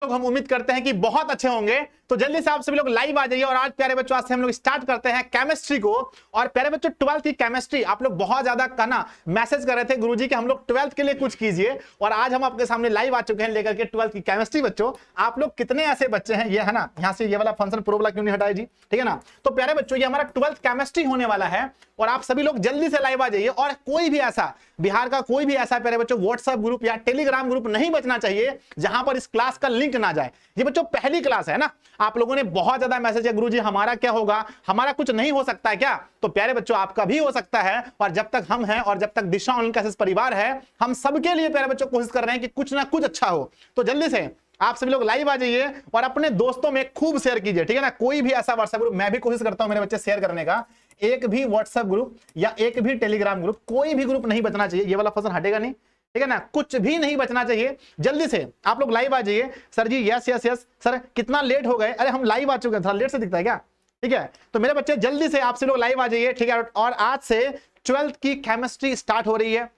लोग हम उम्मीद करते हैं कि बहुत अच्छे होंगे। तो जल्दी से आप सभी लोग लाइव आ जाइए। और आज प्यारे बच्चों आज से हम लोग स्टार्ट करते हैं केमिस्ट्री को। और प्यारे बच्चों 12th की केमिस्ट्री आप लोग बहुत ज्यादा कहना मैसेज कर रहे थे गुरुजी कि हम लोग 12th के लिए कुछ कीजिए। और आज हम आपके सामने लाइव आ चुके हैं लेकर के 12th की केमिस्ट्री। बच्चों आप लोग कितने ऐसे बच्चे हैं, ये है ना, यहाँ से ये वाला फंक्शन प्रो वाला क्यों नहीं हटाया जी, ठीक है ना। तो प्यारे बच्चों ये हमारा 12th केमिस्ट्री होने वाला है और आप सभी लोग जल्दी से लाइव आ जाइए। और कोई भी ऐसा बिहार का कोई भी ऐसा प्यारे बच्चों व्हाट्सएप ग्रुप या टेलीग्राम ग्रुप नहीं बचना चाहिए जहां पर इस क्लास का लिंक ना जाए। ये बच्चों पहली क्लास है ना, आप लोगों ने बहुत ज्यादा मैसेज है गुरुजी हमारा क्या होगा, हमारा कुछ नहीं हो सकता है क्या। तो प्यारे बच्चों आपका भी हो सकता है। और जब तक हम हैं और जब तक दिशा ऑनलाइन क्लासेस परिवार है, हम सबके लिए प्यारे बच्चों कोशिश कर रहे हैं कि कुछ ना कुछ अच्छा हो। तो जल्दी से आप सभी लोग लाइव आ जाइए और अपने दोस्तों में खूब शेयर कीजिए, ठीक है ना। कोई भी ऐसा व्हाट्सएप ग्रुप, मैं भी कोशिश करता हूं मेरे बच्चे शेयर करने का, एक भी व्हाट्सएप ग्रुप या एक भी टेलीग्राम ग्रुप, कोई भी ग्रुप नहीं बचना चाहिए। ये वाला फंक्शन हटेगा नहीं, ठीक है ना, कुछ भी नहीं बचना चाहिए। जल्दी से आप लोग लाइव आ जाइए। सर जी यस यस यस सर, कितना लेट हो गए, अरे हम लाइव आ चुके हैं, थोड़ा लेट से दिखता है क्या, ठीक है। तो मेरे बच्चे जल्दी से आप सभी लोग लाइव आ जाइए, ठीक है। और आज से 12th की केमिस्ट्री स्टार्ट हो रही है।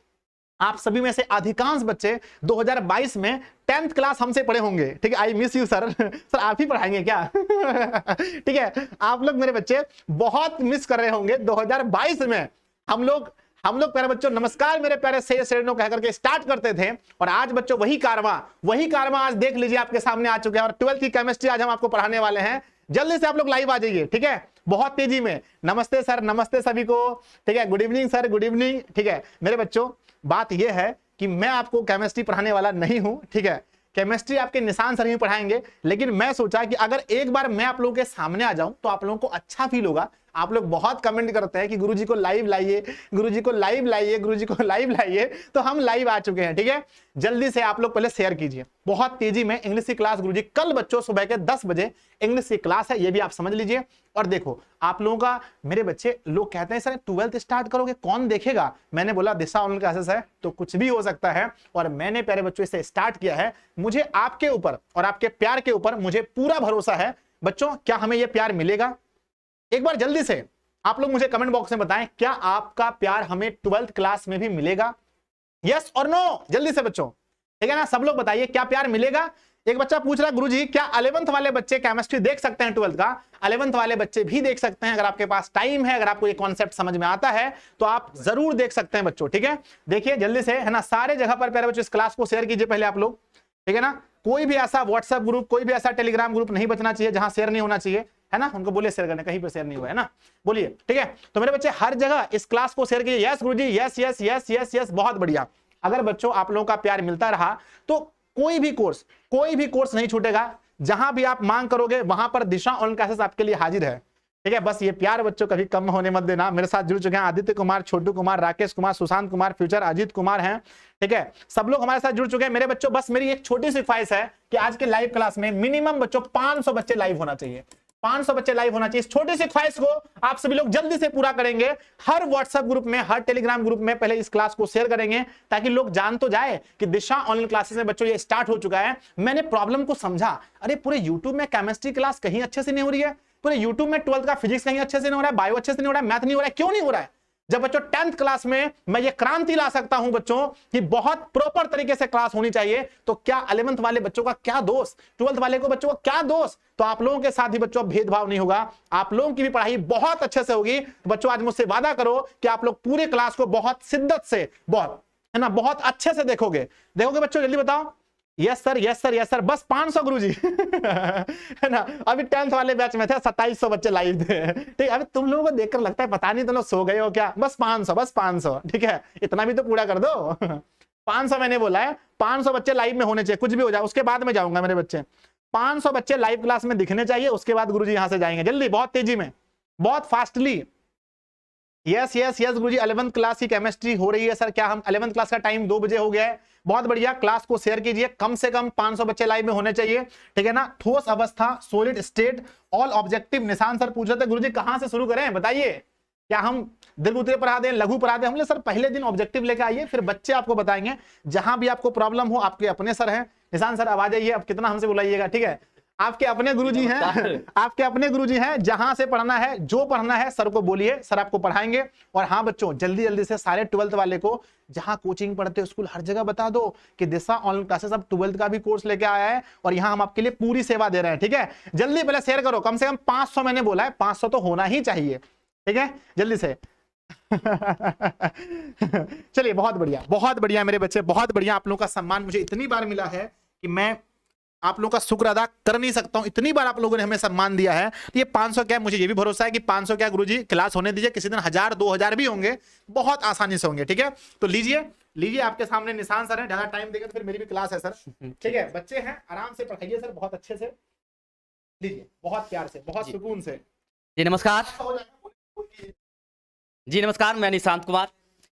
आप सभी में से अधिकांश बच्चे 2022 में 10th क्लास हमसे पढ़े होंगे, ठीक है। I miss you sir, sir आप ही पढ़ाएंगे क्या ठीक है, आप लोग मेरे बच्चे बहुत मिस कर रहे होंगे। 2022 में हम लोग प्यारे बच्चों नमस्कार मेरे प्यारे से श्रेणियों कह करके स्टार्ट करते थे। और आज बच्चों वही कारवां आज देख लीजिए आपके सामने आ चुके हैं। और 12th की केमिस्ट्री आज हम आपको पढ़ाने वाले हैं। जल्दी से आप लोग लाइव आ जाइए, ठीक है, बहुत तेजी में। नमस्ते सर, नमस्ते सभी को, ठीक है। Good evening sir, good evening, ठीक है। मेरे बच्चों बात यह है कि मैं आपको केमिस्ट्री पढ़ाने वाला नहीं हूं, ठीक है। केमिस्ट्री आपके निशान सर ही पढ़ाएंगे। लेकिन मैं सोचा कि अगर एक बार मैं आप लोगों के सामने आ जाऊं तो आप लोगों को अच्छा फील होगा। आप लोग बहुत कमेंट करते हैं कि गुरुजी को लाइव लाइए, गुरुजी को लाइव लाइए, गुरुजी को लाइव लाइए। तो हम लाइव आ चुके हैं, ठीक है। जल्दी से आप लोग पहले शेयर कीजिए। बहुत तेजी में इंग्लिश की क्लास गुरुजी कल बच्चों सुबह के 10 बजे इंग्लिश की क्लास है, ये भी आप समझ लीजिए। और देखो आप लोगों का, मेरे बच्चे लोग कहते हैं सर 12th स्टार्ट करोगे कौन देखेगा। मैंने बोला दिशा ऑनलाइन क्लासेस है तो कुछ भी हो सकता है। और मैंने प्यारे बच्चों इसे स्टार्ट किया है। मुझे आपके ऊपर और आपके प्यार के ऊपर मुझे पूरा भरोसा है। बच्चों क्या हमें यह प्यार मिलेगा? एक बार जल्दी से आप लोग मुझे कमेंट बॉक्स में बताएं, क्या आपका प्यार हमें 12th क्लास में भी मिलेगा? यस और नो, जल्दी से बच्चों, ठीक है ना, सब लोग बताइए क्या प्यार मिलेगा। एक बच्चा पूछ रहा है गुरुजी क्या 11th वाले बच्चे केमिस्ट्री देख सकते हैं 12th का? 11th वाले बच्चे भी देख सकते हैं, अगर आपके पास टाइम है, अगर आपको ये कॉन्सेप्ट समझ में आता है तो आप जरूर देख सकते हैं बच्चों, ठीक है। देखिए जल्दी से, है ना, सारे जगह पर प्यारे बच्चों इस क्लास को शेयर कीजिए पहले आप लोग, ठीक है ना। कोई भी ऐसा व्हाट्सएप ग्रुप, कोई भी ऐसा टेलीग्राम ग्रुप नहीं बचना चाहिए जहां शेयर नहीं होना चाहिए, है ना। उनको बोलिए शेयर करने, कहीं पर शेयर नहीं हुआ है ना, बोलिए, ठीक है। तो मेरे बच्चे हर जगह इस क्लास को शेयर कीजिए। यस गुरुजी, yes yes yes yes yes, बहुत बढ़िया। अगर बच्चों आप लोगों का प्यार मिलता रहा तो कोई भी कोर्स नहीं छूटेगा। जहां भी आप मांग करोगे वहां पर दिशा ऑनलाइन क्लासेस आपके लिए हाजिर है, ठीक है। बस ये प्यार बच्चों कभी कम होने मत देना। मेरे साथ जुड़ चुके हैं आदित्य कुमार, छोटू कुमार, राकेश कुमार, सुशांत कुमार, फ्यूचर अजीत कुमार हैं, ठीक है। सब लोग हमारे साथ जुड़ चुके हैं मेरे बच्चों। बस मेरी एक छोटी सी ख्वाहिश है कि आज के लाइव क्लास में मिनिमम बच्चों 500 बच्चे लाइव होना चाहिए, 500 बच्चे लाइव होना चाहिए। इस छोटी सी ख्वाहिश को आप सभी लोग जल्दी से पूरा करेंगे। हर व्हाट्सएप ग्रुप में, हर टेलीग्राम ग्रुप में पहले इस क्लास को शेयर करेंगे ताकि लोग जान तो जाए कि दिशा ऑनलाइन क्लासेस में बच्चों ये स्टार्ट हो चुका है। मैंने प्रॉब्लम को समझा, अरे पूरे यूट्यूब में केमिस्ट्री क्लास कहीं अच्छे से नहीं हो रही है, पूरे यूट्यूब में 12th का फिजिक्स कहीं अच्छे से नहीं हो रहा है, बायो अच्छे से नहीं हो रहा है, मैथ नहीं हो रहा है, क्यों नहीं हो रहा है? जब बच्चों 10th क्लास में मैं ये क्रांति ला सकता हूं बच्चों कि बहुत प्रॉपर तरीके से क्लास होनी चाहिए, तो क्या 11th वाले बच्चों का क्या दोष, 12th वाले को बच्चों का क्या दोष? तो आप लोगों के साथ ही बच्चों भेदभाव नहीं होगा, आप लोगों की भी पढ़ाई बहुत अच्छे से होगी। तो बच्चों आज मुझसे वादा करो कि आप लोग पूरे क्लास को बहुत शिद्दत से, बहुत, है ना, बहुत अच्छे से देखोगे बच्चों। जल्दी बताओ। Yes sir, yes sir, yes sir. बस 500 गुरुजी है ना। अभी 10th वाले बैच में थे 2700 बच्चे लाइव थे, ठीक है। अभी तुम लोगों को देखकर लगता है पता नहीं तुम लोग सो गए हो क्या। बस 500, बस 500, ठीक है, इतना भी तो पूरा कर दो 500 मैंने बोला है, 500 बच्चे लाइव में होने चाहिए, कुछ भी हो जाए उसके बाद में जाऊंगा मेरे बच्चे। 500 बच्चे लाइव क्लास में दिखने चाहिए, उसके बाद गुरुजी यहां से जाएंगे। जल्दी, बहुत तेजी में, बहुत फास्टली। यस यस यस गुरुजी, 11th क्लास की केमिस्ट्री हो रही है सर। क्या हम 11th क्लास का टाइम 2 बजे हो गया है? बहुत बढ़िया। क्लास को शेयर कीजिए, कम से कम 500 बच्चे लाइव में होने चाहिए, ठीक है ना। ठोस अवस्था, सॉलिड स्टेट, ऑल ऑब्जेक्टिव। निशान सर पूछ रहे थे गुरुजी कहां से शुरू करें, बताइए। क्या हम दिलगुतरे पढ़ा दें, लघु पढ़ा दें? हमने सर पहले दिन ऑब्जेक्टिव लेके आइए, फिर बच्चे आपको बताएंगे। जहां भी आपको प्रॉब्लम हो, आपके अपने सर हैं। निशान सर आवाज आइए, अब कितना हमसे बुलाइएगा, ठीक है। आपके अपने गुरुजी हैं, आपके अपने गुरुजी हैं। जहां से पढ़ना है, जो पढ़ना है सर को बोलिए, सर आपको पढ़ाएंगे। और हाँ बच्चों, जल्दी जल्दी से सारे 12th वाले को, जहां कोचिंग पढ़ते हो स्कूल, हर जगह बता दो कि दिशा ऑनलाइन क्लासेस अब 12th का भी कोर्स लेके आया है और यहां हम आपके लिए पूरी सेवा दे रहे हैं। ठीक है, जल्दी पहले शेयर करो, कम से कम 500 मैंने बोला है, 500 तो होना ही चाहिए। ठीक है, जल्दी से। चलिए, बहुत बढ़िया मेरे बच्चे, बहुत बढ़िया। आप लोगों का सम्मान मुझे इतनी बार मिला है कि मैं आप लोगों का शुक्र अदा कर नहीं सकता हूं। इतनी बार आप लोगों ने हमें सम्मान दिया है। तो ये 500 क्या है, मुझे ये भी भरोसा है कि 500 क्या गुरुजी, क्लास होने दीजिए, किसी दिन 1000 2000 भी होंगे, बहुत आसानी से होंगे। ठीक है, तो लीजिए आपके सामने निशान सर है, ज्यादा टाइम देगा तो फिर मेरी भी क्लास है सर। ठीक है, बच्चे हैं, आराम से पढ़ाइए सर, बहुत अच्छे से लीजिए, बहुत प्यार से, बहुत सुकून से। जी नमस्कार। जी नमस्कार, मैं निशांत कुमार।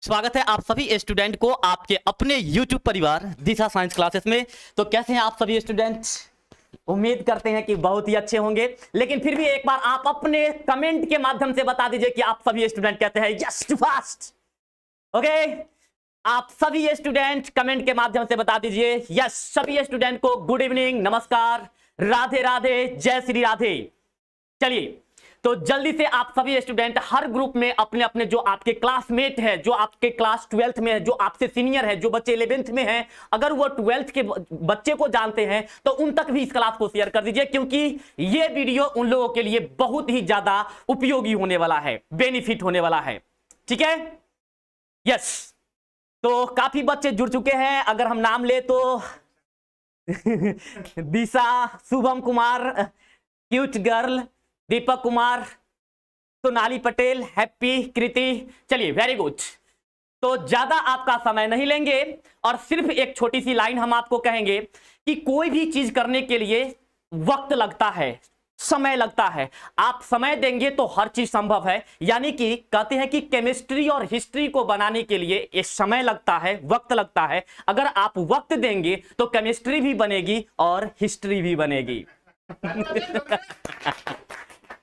स्वागत है आप सभी स्टूडेंट को आपके अपने YouTube परिवार दिशा साइंस क्लासेस में। तो कैसे हैं आप सभी स्टूडेंट्स? उम्मीद करते हैं कि बहुत ही अच्छे होंगे, लेकिन फिर भी एक बार आप अपने कमेंट के माध्यम से बता दीजिए कि आप सभी स्टूडेंट कहते हैं यस टू फास्ट। ओके, आप सभी स्टूडेंट कमेंट के माध्यम से बता दीजिए यस। सभी स्टूडेंट को गुड इवनिंग, नमस्कार, राधे राधे, जय श्री राधे। चलिए, तो जल्दी से आप सभी स्टूडेंट हर ग्रुप में अपने अपने जो आपके क्लासमेट है, जो आपके क्लास 12th में है, जो आपसे सीनियर है, जो बच्चे 11th में हैं, अगर वो 12th के बच्चे को जानते हैं तो उन तक भी इस क्लास को शेयर कर दीजिए, क्योंकि ये वीडियो उन लोगों के लिए बहुत ही ज्यादा उपयोगी होने वाला है, बेनिफिट होने वाला है। ठीक है, यस। तो काफी बच्चे जुड़ चुके हैं। अगर हम नाम ले तो दिशा, Shubham Kumar, cute girl, Deepak Kumar, Sonali Patel, happy, कृति। चलिए, वेरी गुड। तो ज्यादा आपका समय नहीं लेंगे और सिर्फ एक छोटी सी लाइन हम आपको कहेंगे कि कोई भी चीज करने के लिए वक्त लगता है, समय लगता है। आप समय देंगे तो हर चीज संभव है। यानी कि कहते हैं कि केमिस्ट्री और हिस्ट्री को बनाने के लिए ये समय लगता है, वक्त लगता है। अगर आप वक्त देंगे तो केमिस्ट्री भी बनेगी और हिस्ट्री भी बनेगी।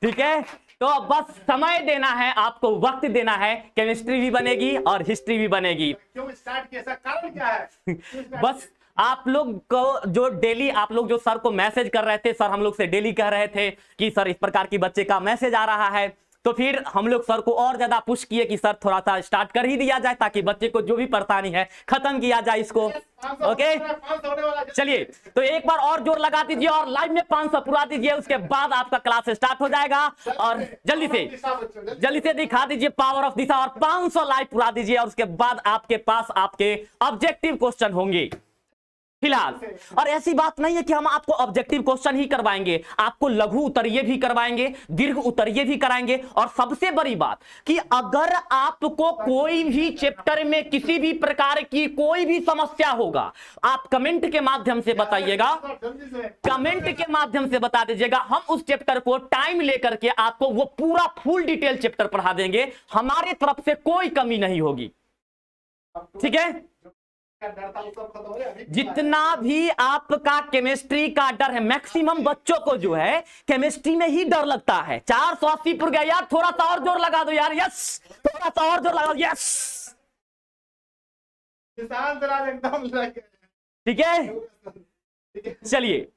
ठीक है, तो बस समय देना है, आपको वक्त देना है, केमिस्ट्री भी बनेगी और हिस्ट्री भी बनेगी। क्यों स्टार्ट किया, ऐसा कारण क्या है? बस आप लोग को जो डेली आप लोग जो सर को मैसेज कर रहे थे, सर हम लोग से डेली कह रहे थे कि सर इस प्रकार की बच्चे का मैसेज आ रहा है, तो फिर हम लोग सर को और ज्यादा पुश किए कि सर थोड़ा सा स्टार्ट कर ही दिया जाए ताकि बच्चे को जो भी परेशानी है खत्म किया जाए इसको। ओके, चलिए, तो एक बार और जोर लगा दीजिए और लाइव में 500 पुरा दीजिए, उसके बाद आपका क्लास स्टार्ट हो जाएगा। और जल्दी से दिखा दीजिए पावर ऑफ दिशा और 500 लाइव पुरा दीजिए, और उसके बाद आपके पास आपके ऑब्जेक्टिव क्वेश्चन होंगे फिलहाल। और ऐसी बात नहीं है कि हम आपको ऑब्जेक्टिव क्वेश्चन ही करवाएंगे, आपको लघु उत्तरीय भी करवाएंगे, दीर्घ उत्तरीय भी कराएंगे। और सबसे बड़ी बात कि अगर आपको कोई भी चैप्टर में किसी भी प्रकार की कोई भी समस्या होगा, आप कमेंट के माध्यम से बताइएगा, कमेंट के माध्यम से बता दीजिएगा। हम उस चैप्टर को टाइम लेकर के आपको वो पूरा फुल डिटेल चैप्टर पढ़ा देंगे, हमारे तरफ से कोई कमी नहीं होगी। ठीक है, जितना भी आपका केमिस्ट्री का डर है, मैक्सिमम बच्चों को जो है केमिस्ट्री में ही डर लगता है। 480 पर गया यार, थोड़ा सा और जोर लगा दो यार, यस, थोड़ा सा और जोर लगा दो, यस। ठीक है, चलिए,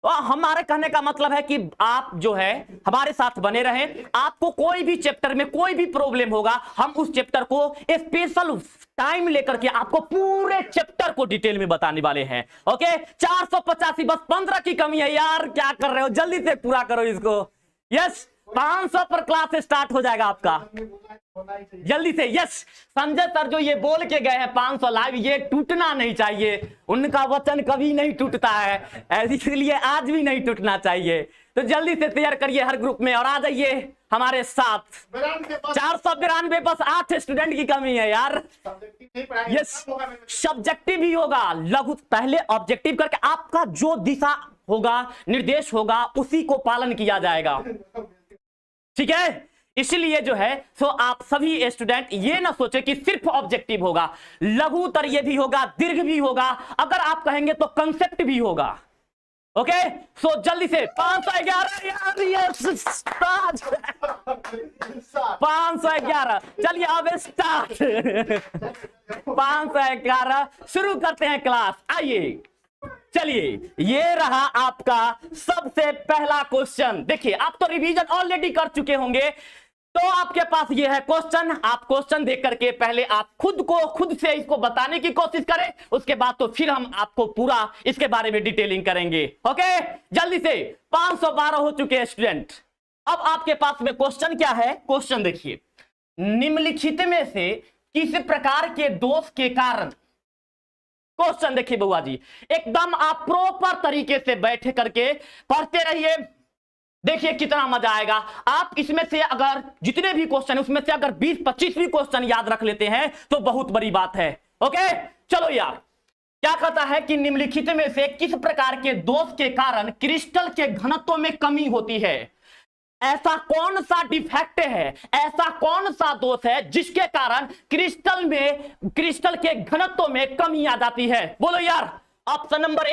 तो हमारे कहने का मतलब है कि आप जो है हमारे साथ बने रहें। आपको कोई भी चैप्टर में कोई भी प्रॉब्लम होगा, हम उस चैप्टर को स्पेशल टाइम लेकर के आपको पूरे चैप्टर को डिटेल में बताने वाले हैं। ओके, 485, बस 15 की कमी है यार, क्या कर रहे हो, जल्दी से पूरा करो इसको। यस, 500 पर क्लास स्टार्ट हो जाएगा आपका, जल्दी से। यस, संजय सर जो ये बोल के गए हैं 500 लाइव, ये टूटना नहीं चाहिए, उनका वचन कभी नहीं टूटता है, इसलिए आज भी नहीं टूटना चाहिए। तो जल्दी से शेयर करिए हर ग्रुप में और आ जाइए हमारे साथ। 492, बस 8 स्टूडेंट की कमी है यार। यस, सब्जेक्टिव भी होगा, लघु पहले ऑब्जेक्टिव करके आपका जो दिशा होगा, निर्देश होगा, उसी को पालन किया जाएगा। ठीक है, इसलिए जो है सो आप सभी स्टूडेंट ये ना सोचे कि सिर्फ ऑब्जेक्टिव होगा, लघु उत्तरीय भी होगा, दीर्घ भी होगा, अगर आप कहेंगे तो कंसेप्ट भी होगा। ओके, सो जल्दी से 511 यार, 511, चलिए अब स्टार्ट। 511 शुरू करते हैं क्लास। आइए, चलिए, ये रहा आपका सबसे पहला क्वेश्चन। देखिए, आप तो रिवीजन ऑलरेडी कर चुके होंगे, तो आपके पास ये है क्वेश्चन। आप क्वेश्चन देख करके पहले आप खुद से इसको बताने की कोशिश करें, उसके बाद तो फिर हम आपको पूरा इसके बारे में डिटेलिंग करेंगे। ओके, जल्दी से 512 हो चुके हैं स्टूडेंट। अब आपके पास में क्वेश्चन क्या है? क्वेश्चन देखिए, निम्नलिखित में से किस प्रकार के दोष के कारण, क्वेश्चन देखिए बुआ जी, एकदम आप प्रॉपर तरीके से बैठ करके पढ़ते रहिए। देखिए कितना मजा आएगा। आप इसमें से अगर जितने भी क्वेश्चन है उसमें से अगर 20-25 भी क्वेश्चन याद रख लेते हैं तो बहुत बड़ी बात है। ओके, चलो यार, क्या कहता है कि निम्नलिखित में से किस प्रकार के दोष के कारण क्रिस्टल के घनत्व में कमी होती है? ऐसा कौन सा डिफेक्ट है, ऐसा कौन सा दोष है जिसके कारण क्रिस्टल के घनत्व में कमी आ जाती है? बोलो यार। ऑप्शन नंबर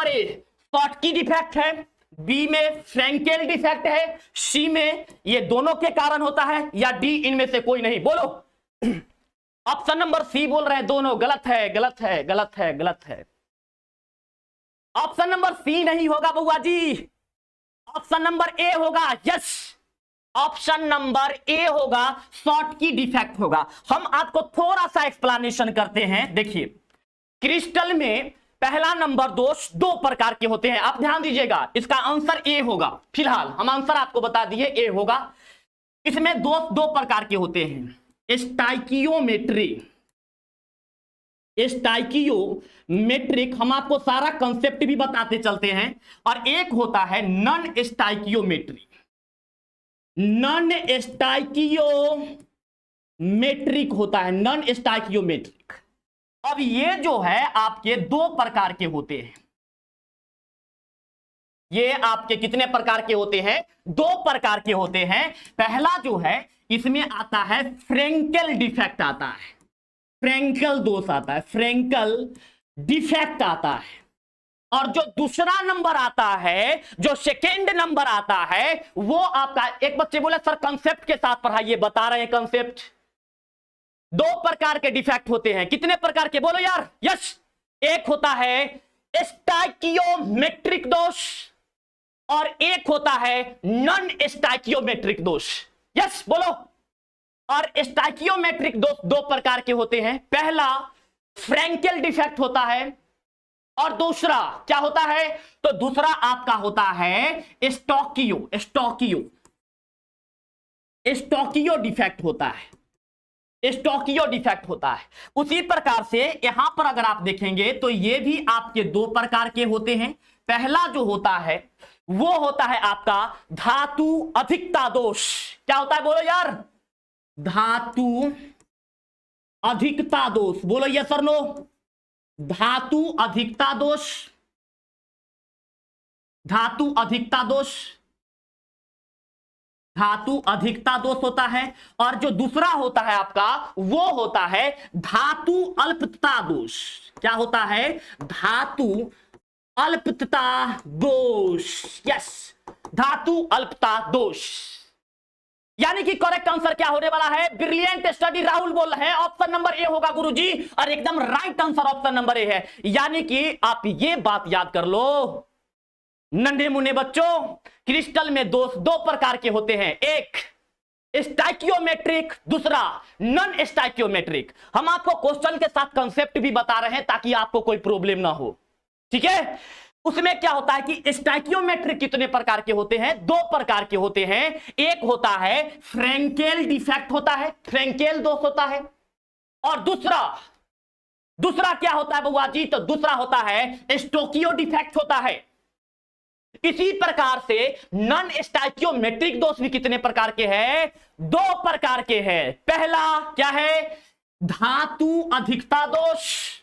ए शॉटकी डिफेक्ट है, बी में फ्रैंकेल डिफेक्ट है, सी में ये दोनों के कारण होता है, या डी इनमें से कोई नहीं? बोलो। ऑप्शन नंबर सी बोल रहे हैं दोनों। गलत है, गलत है, गलत है, गलत है। ऑप्शन नंबर सी नहीं होगा बुआ जी, ऑप्शन नंबर ए होगा। यस, ऑप्शन नंबर ए होगा, शॉटकी डिफेक्ट होगा। हम आपको थोड़ा सा एक्सप्लेनेशन करते हैं। देखिए, क्रिस्टल में पहला नंबर दोष दो प्रकार के होते हैं। आप ध्यान दीजिएगा, इसका आंसर ए होगा। फिलहाल हम आंसर आपको बता दिए, ए होगा। इसमें दोष दो प्रकार के होते हैं, स्टाइकियोमेट्रिक, हम आपको सारा कंसेप्ट भी बताते चलते हैं, और एक होता है नॉन स्टाइकियोमेट्रिक होता है, नॉन स्टाइकियोमेट्रिक। अब ये जो है आपके दो प्रकार के होते हैं। ये आपके कितने प्रकार के होते हैं? दो प्रकार के होते हैं। पहला जो है इसमें आता है फ्रैंकेल डिफेक्ट आता है, फ्रैंकेल दोष आता है, फ्रैंकेल डिफेक्ट आता है। और जो दूसरा नंबर आता है, जो सेकेंड नंबर आता है, वो आपका, एक बच्चे बोले सर कंसेप्ट के साथ पढ़ाइए, बता रहे हैं कंसेप्ट। दो प्रकार के डिफेक्ट होते हैं। कितने प्रकार के? बोलो यार। यस, एक होता है स्टाइकियोमेट्रिक दोष और एक होता है नॉन स्टाइकियोमेट्रिक दोष। यस, बोलो। और स्टाइकियोमेट्रिक दोष दो प्रकार के होते हैं। पहला फ्रैंकेल डिफेक्ट होता है और दूसरा क्या होता है? तो दूसरा आपका होता है स्टोकियो डिफेक्ट होता है, स्टोकियो डिफेक्ट होता है। उसी प्रकार से यहां पर अगर आप देखेंगे तो ये भी आपके दो प्रकार के होते हैं। पहला जो होता है वो होता है आपका धातु अधिकता दोष। क्या होता है? बोलो यार। धातु अधिकता दोष। बोलो यस और नो। धातु अधिकता दोष, धातु अधिकता दोष, धातु अधिकता दोष होता है। और जो दूसरा होता है आपका वो होता है धातु अल्पता दोष। क्या होता है? धातु अल्पता दोष। यस, धातु अल्पता दोष। यानी कि करेक्ट आंसर क्या होने वाला है? ब्रिलियंट स्टडी राहुल बोल रहे हैं, ऑप्शन नंबर ए होगा गुरुजी, और एकदम राइट आंसर ऑप्शन नंबर ए है। यानी कि आप ये बात याद कर लो नन्हे मुन्ने बच्चों, क्रिस्टल में दोष दो प्रकार के होते हैं, एक स्टाइकियोमेट्रिक, दूसरा नॉन स्टाइकियोमेट्रिक। हम आपको क्वेश्चन के साथ कंसेप्ट भी बता रहे हैं ताकि आपको कोई प्रॉब्लम ना हो, ठीक है। उसमें क्या होता है कि स्टाइकियोमेट्रिक कितने प्रकार के होते हैं? दो प्रकार के होते हैं। एक होता है फ्रैंकेल डिफेक्ट होता है, फ्रैंकेल दोष होता है, और दूसरा क्या होता है बुआ जी? तो दूसरा होता है स्टोकियो डिफेक्ट होता है। इसी प्रकार से नॉन स्टाइकियोमेट्रिक दोष भी कितने प्रकार के हैं? दो प्रकार के हैं। पहला क्या है? धातु अधिकता दोष,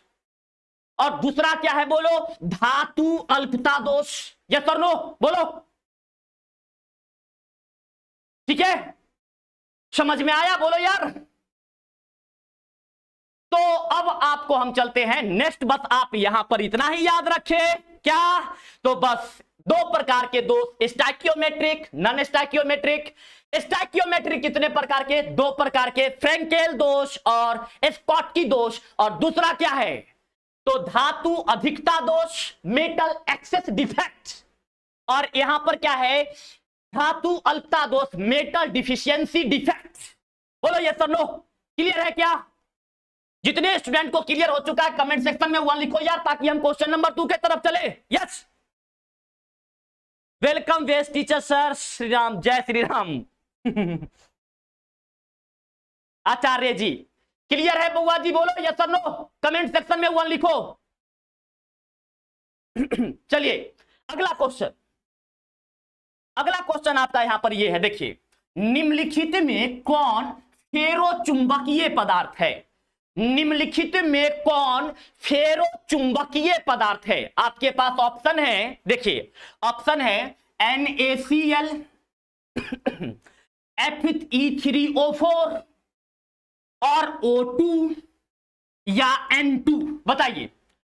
और दूसरा क्या है? बोलो। धातु अल्पता दोष। यस और नो? बोलो। ठीक है, समझ में आया? बोलो यार। तो अब आपको हम चलते हैं नेक्स्ट। बस आप यहां पर इतना ही याद रखें। क्या? तो बस दो प्रकार के दोष, स्टाइकियोमेट्रिक, नॉन स्टाइकियोमेट्रिक। स्टाइकियोमेट्रिक कितने प्रकार के? दो प्रकार के, फ्रैंकेल दोष और स्कॉटकी दोष। और दूसरा क्या है? तो धातु अधिकता दोष, मेटल एक्सेस डिफेक्ट, और यहां पर क्या है, धातु अल्पता दोष, मेटल डिफिशियंसी डिफेक्ट। बोलो यस और नो, क्लियर है क्या? जितने स्टूडेंट को क्लियर हो चुका है कमेंट सेक्शन में 1 लिखो यार, ताकि हम क्वेश्चन नंबर 2 के तरफ चले। Yes, welcome best teacher sir, Shri Ram, जय श्री राम। आचार्य जी क्लियर है बुआ जी? बोलो यस और नो, कमेंट सेक्शन में 1 लिखो। चलिए अगला क्वेश्चन, अगला क्वेश्चन आपका यहां पर ये है, देखिए, निम्नलिखित में कौन फेरो चुंबकीय पदार्थ है? निम्नलिखित में कौन फेरो चुंबकीय पदार्थ है? आपके पास ऑप्शन है, देखिए ऑप्शन है NaCl, Fe3O4 और O2 या N2। बताइए,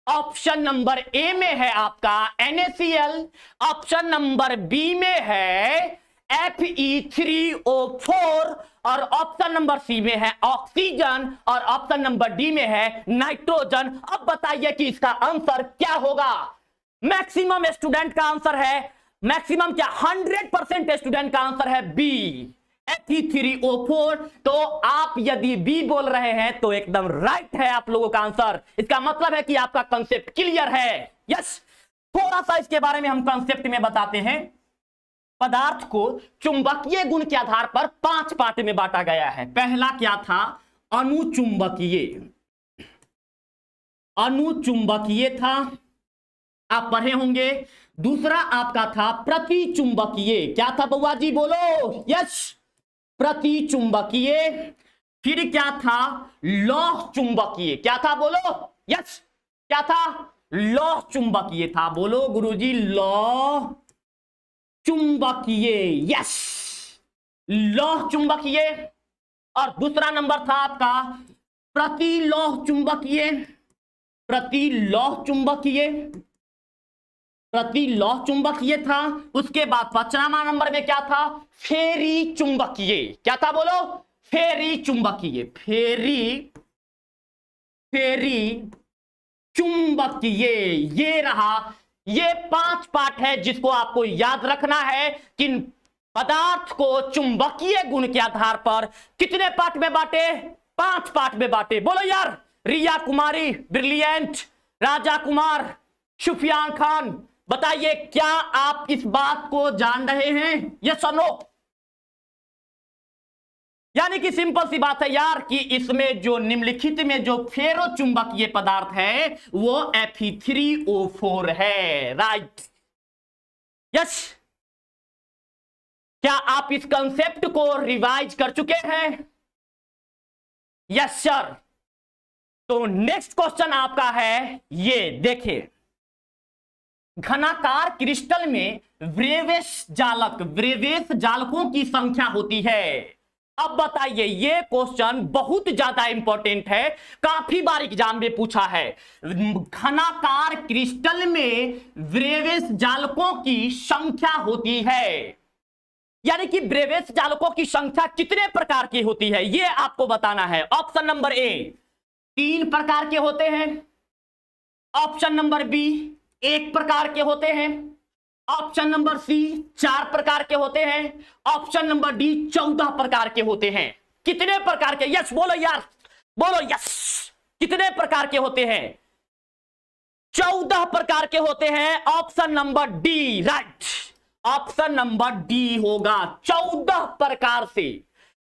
ऑप्शन नंबर ए में है आपका NaCl, ऑप्शन नंबर बी में है Fe3O4 और ऑप्शन नंबर सी में है ऑक्सीजन और ऑप्शन नंबर डी में है नाइट्रोजन। अब बताइए कि इसका आंसर क्या होगा? मैक्सिमम स्टूडेंट का आंसर है, मैक्सिमम क्या, 100% स्टूडेंट का आंसर है बी, Fe3O4। तो आप यदि बी बोल रहे हैं तो एकदम राइट है आप लोगों का आंसर। इसका मतलब है कि आपका कंसेप्ट क्लियर है। यस, थोड़ा सा इसके बारे में हम कंसेप्ट में बताते हैं। पदार्थ को चुंबकीय गुण के आधार पर 5 पार्ट में बांटा गया है। पहला क्या था? अनुचुंबकीय, अनुचुंबकीय था, आप पढ़े होंगे। दूसरा आपका था प्रतिचुंबकीय, क्या था बउआ जी? बोलो यस, प्रतिचुंबकीय। फिर क्या था? लौह चुंबकीय, क्या था? बोलो यस, क्या था? लौह चुंबकीय था। बोलो गुरुजी, लौह चुंबकीय, यस, लौह चुंबकीय। और दूसरा नंबर था आपका प्रतिलौह चुंबकीय, प्रतिलौह चुंबकीय, प्रतिलौह चुंबकीय था। उसके बाद 5वां नंबर में क्या था? फेरी चुंबकीय, क्या था? बोलो, फेरी चुंबकीय, फेरी, फेरी चुंबकीय, ये रहा। ये 5 पार्ट है जिसको आपको याद रखना है कि पदार्थ को चुंबकीय गुण के आधार पर कितने पार्ट में बांटे? 5 पार्ट में बांटे। बोलो यार, रिया कुमारी ब्रिलियंट, राजा कुमार, सुफियान खान, बताइए क्या आप इस बात को जान रहे हैं? यस और नो? यानी कि सिंपल सी बात है यार कि इसमें जो निम्नलिखित में जो फेरो चुंबकीय पदार्थ है वो Fe3O4 है। Right, yes. क्या आप इस कंसेप्ट को रिवाइज कर चुके हैं? Yes sir. तो नेक्स्ट क्वेश्चन आपका है ये, देखिए, घनाकार क्रिस्टल में ब्रेवेश जालक, ब्रेवेश जालकों की संख्या होती है। अब बताइए, ये क्वेश्चन बहुत ज्यादा इंपॉर्टेंट है, काफी बार एग्जाम में पूछा है। घनाकार क्रिस्टल में ब्रेवेश जालकों की संख्या होती है, यानी कि ब्रेवेश जालकों की संख्या कितने प्रकार की होती है ये आपको बताना है। ऑप्शन नंबर ए 3 प्रकार के होते हैं, ऑप्शन नंबर बी 1 प्रकार के होते हैं, ऑप्शन नंबर सी 4 प्रकार के होते हैं, ऑप्शन नंबर डी 14 प्रकार के होते हैं। कितने प्रकार के? यस बोलो यार, बोलो यस, कितने प्रकार के होते हैं? 14 प्रकार के होते हैं। Option number D right, option number D होगा 14 प्रकार से,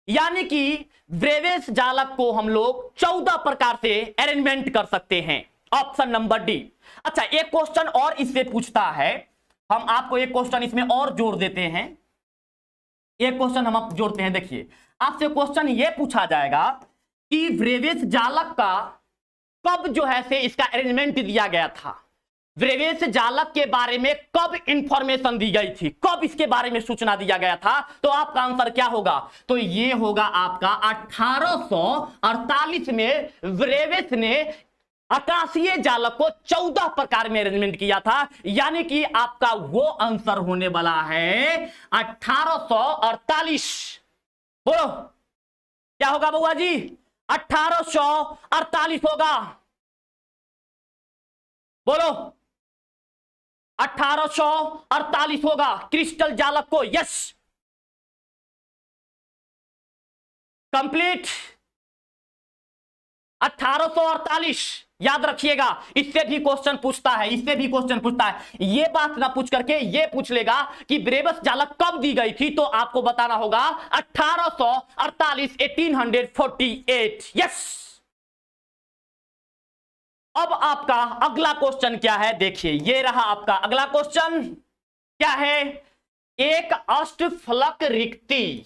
यानी कि ब्रेवेश जालक को हम लोग 14 प्रकार से अरेंजमेंट कर सकते हैं। Option number D. अच्छा, एक क्वेश्चन और इससे पूछता है, हम आपको एक क्वेश्चन इसमें और जोड़ देते हैं, एक क्वेश्चन हम आप जोड़ते हैं। देखिए, आपसे क्वेश्चन यह पूछा जाएगा कि ब्रेवेश जालक का कब जो है से इसका अरेंजमेंट दिया गया था, ब्रेवेश जालक के बारे में कब इंफॉर्मेशन दी गई थी, कब इसके बारे में सूचना दिया गया था। तो आपका आंसर क्या होगा? तो ये होगा आपका 1848 में ब्रेवेश ने आकाशीय जालक को 14 प्रकार में अरेंजमेंट किया था, यानी कि आपका वो आंसर होने वाला है 1848। बोलो क्या होगा बउआ जी? 1848 होगा। बोलो 1848 होगा क्रिस्टल जालक को। Yes, complete 1848। याद रखिएगा, इससे भी क्वेश्चन पूछता है, इससे भी क्वेश्चन पूछता है। ये बात ना पूछ करके ये पूछ लेगा कि ब्रेवस जालक कब दी गई थी, तो आपको बताना होगा 1848, 1848। यस। अब आपका अगला क्वेश्चन क्या है, देखिए ये रहा आपका अगला क्वेश्चन। क्या है? एक अष्टफलक रिक्ति।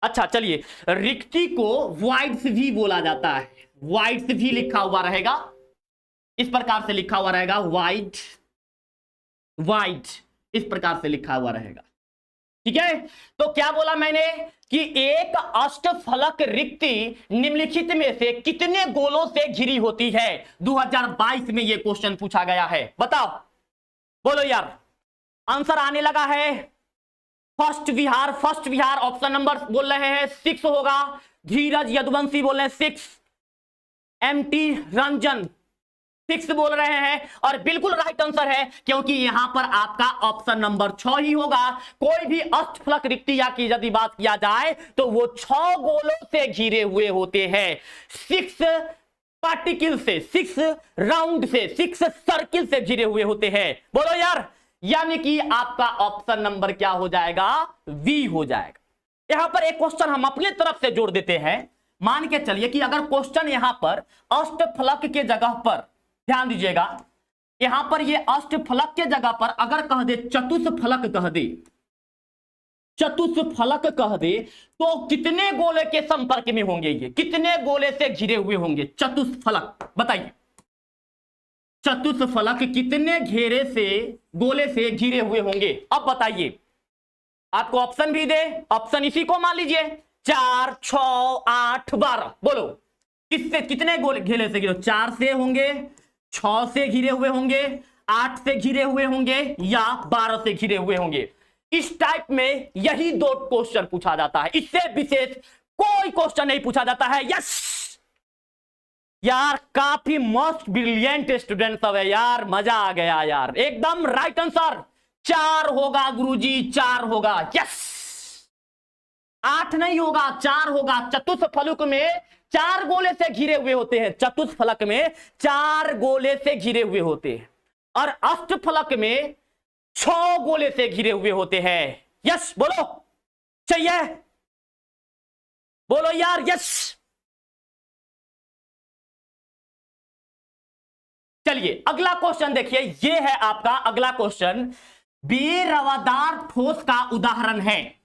अच्छा चलिए, रिक्ति को वाइड्स भी बोला जाता है, वाइड्स भी लिखा हुआ रहेगा, इस प्रकार से लिखा हुआ रहेगा, वाइड, वाइड इस प्रकार से लिखा हुआ रहेगा। ठीक है, तो क्या बोला मैंने कि एक अष्टफलक रिक्ति निम्नलिखित में से कितने गोलों से घिरी होती है? 2022 में यह क्वेश्चन पूछा गया है, बताओ, बोलो यार। आंसर आने लगा है। फर्स्ट विहार, फर्स्ट विहार ऑप्शन नंबर बोल रहे हैं 6 होगा। धीरज यदुवंशी बोल रहे हैं 6, एमटी रंजन 6 बोल रहे हैं, और बिल्कुल राइट आंसर है, क्योंकि यहां पर आपका ऑप्शन नंबर 6 ही होगा। कोई भी अष्टफलक रिक्तिया की यदि बात किया जाए तो वो 6 गोलों से घिरे हुए होते हैं, 6 पार्टिकल से, 6 राउंड से, 6 सर्किल से घिरे हुए होते हैं। बोलो यार, यानी कि आपका ऑप्शन नंबर क्या हो जाएगा? वी हो जाएगा। यहां पर एक क्वेश्चन हम अपने तरफ से जोड़ देते हैं। मान के चलिए कि अगर क्वेश्चन यहां पर अष्टफलक के जगह पर, ध्यान दीजिएगा, यहां पर ये अष्टफलक के जगह पर अगर कह दे चतुष्फलक कह दे, चतुष्फलक कह दे, तो कितने गोले के संपर्क में होंगे? ये कितने गोले से घिरे हुए होंगे? चतुष्फलक बताइए, चतुष्फलक कितने घेरे से, गोले से घिरे हुए होंगे? अब बताइए, आपको ऑप्शन भी दे, ऑप्शन इसी को मान लीजिए, 4, 6, 8, 12। बोलो किससे, कितने गोले घेरे से घिरे? 4 से होंगे, 6 से घिरे हुए होंगे, 8 से घिरे हुए होंगे, या 12 से घिरे हुए होंगे। इस टाइप में यही 2 क्वेश्चन पूछा जाता है, इससे विशेष कोई क्वेश्चन नहीं पूछा जाता है। यस यार, काफी मस्त ब्रिलियंट स्टूडेंट सब है यार, मजा आ गया यार, एकदम राइट आंसर 4 होगा गुरुजी, 4 होगा। यस, 8 नहीं होगा, 4 होगा। चतुष्फलक में 4 गोले से घिरे हुए होते हैं, चतुष्फलक में 4 गोले से घिरे हुए होते हैं, और अष्टफलक में 6 गोले से घिरे हुए होते हैं। यस बोलो, चाहिए बोलो यार, यस। चलिए अगला क्वेश्चन देखिए, ये है आपका अगला क्वेश्चन। बेरवादार ठोस का उदाहरण है।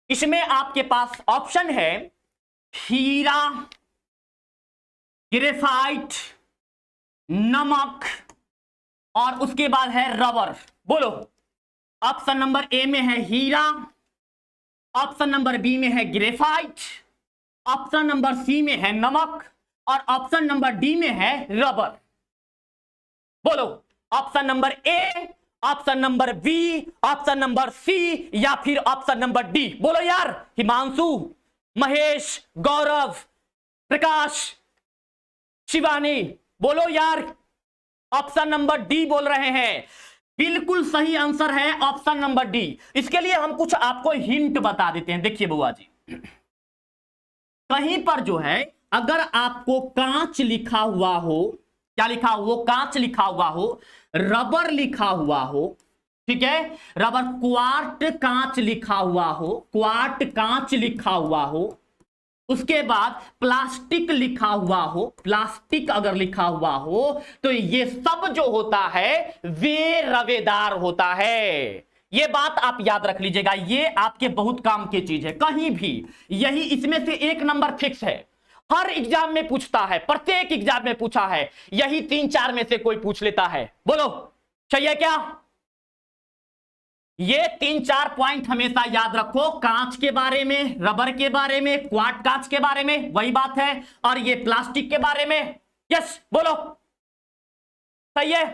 इसमें आपके पास ऑप्शन है हीरा, ग्रेफाइट, नमक, और उसके बाद है रबर। बोलो, ऑप्शन नंबर ए में है हीरा, ऑप्शन नंबर बी में है ग्रेफाइट, ऑप्शन नंबर सी में है नमक, और ऑप्शन नंबर डी में है रबर। बोलो, option number A, option number B, option number C, या फिर ऑप्शन नंबर डी। बोलो यार, हिमांशु, महेश, गौरव, प्रकाश, शिवानी, बोलो यार। ऑप्शन नंबर डी बोल रहे हैं, बिल्कुल सही आंसर है ऑप्शन नंबर डी। इसके लिए हम कुछ आपको हिंट बता देते हैं। देखिए बुआ जी, कहीं पर जो है अगर आपको कांच लिखा हुआ हो, क्या लिखा हो? कांच लिखा हुआ हो, रबर लिखा हुआ हो, ठीक है, रबर, क्वार्ट कांच लिखा हुआ हो, क्वार्ट कांच लिखा हुआ हो, उसके बाद प्लास्टिक लिखा हुआ हो, प्लास्टिक अगर लिखा हुआ हो, तो ये सब जो होता है वे रवेदार होता है। ये बात आप याद रख लीजिएगा, ये आपके बहुत काम की चीज है। कहीं भी यही, इसमें से 1 नंबर फिक्स है, हर एग्जाम में पूछता है, प्रत्येक एग्जाम में पूछा है, यही 3-4 में से कोई पूछ लेता है। बोलो चाहिए क्या? ये 3-4 पॉइंट हमेशा याद रखो, कांच के बारे में, रबर के बारे में, क्वार्ट कांच के बारे में, वही बात है, और ये प्लास्टिक के बारे में। यस बोलो, सही है,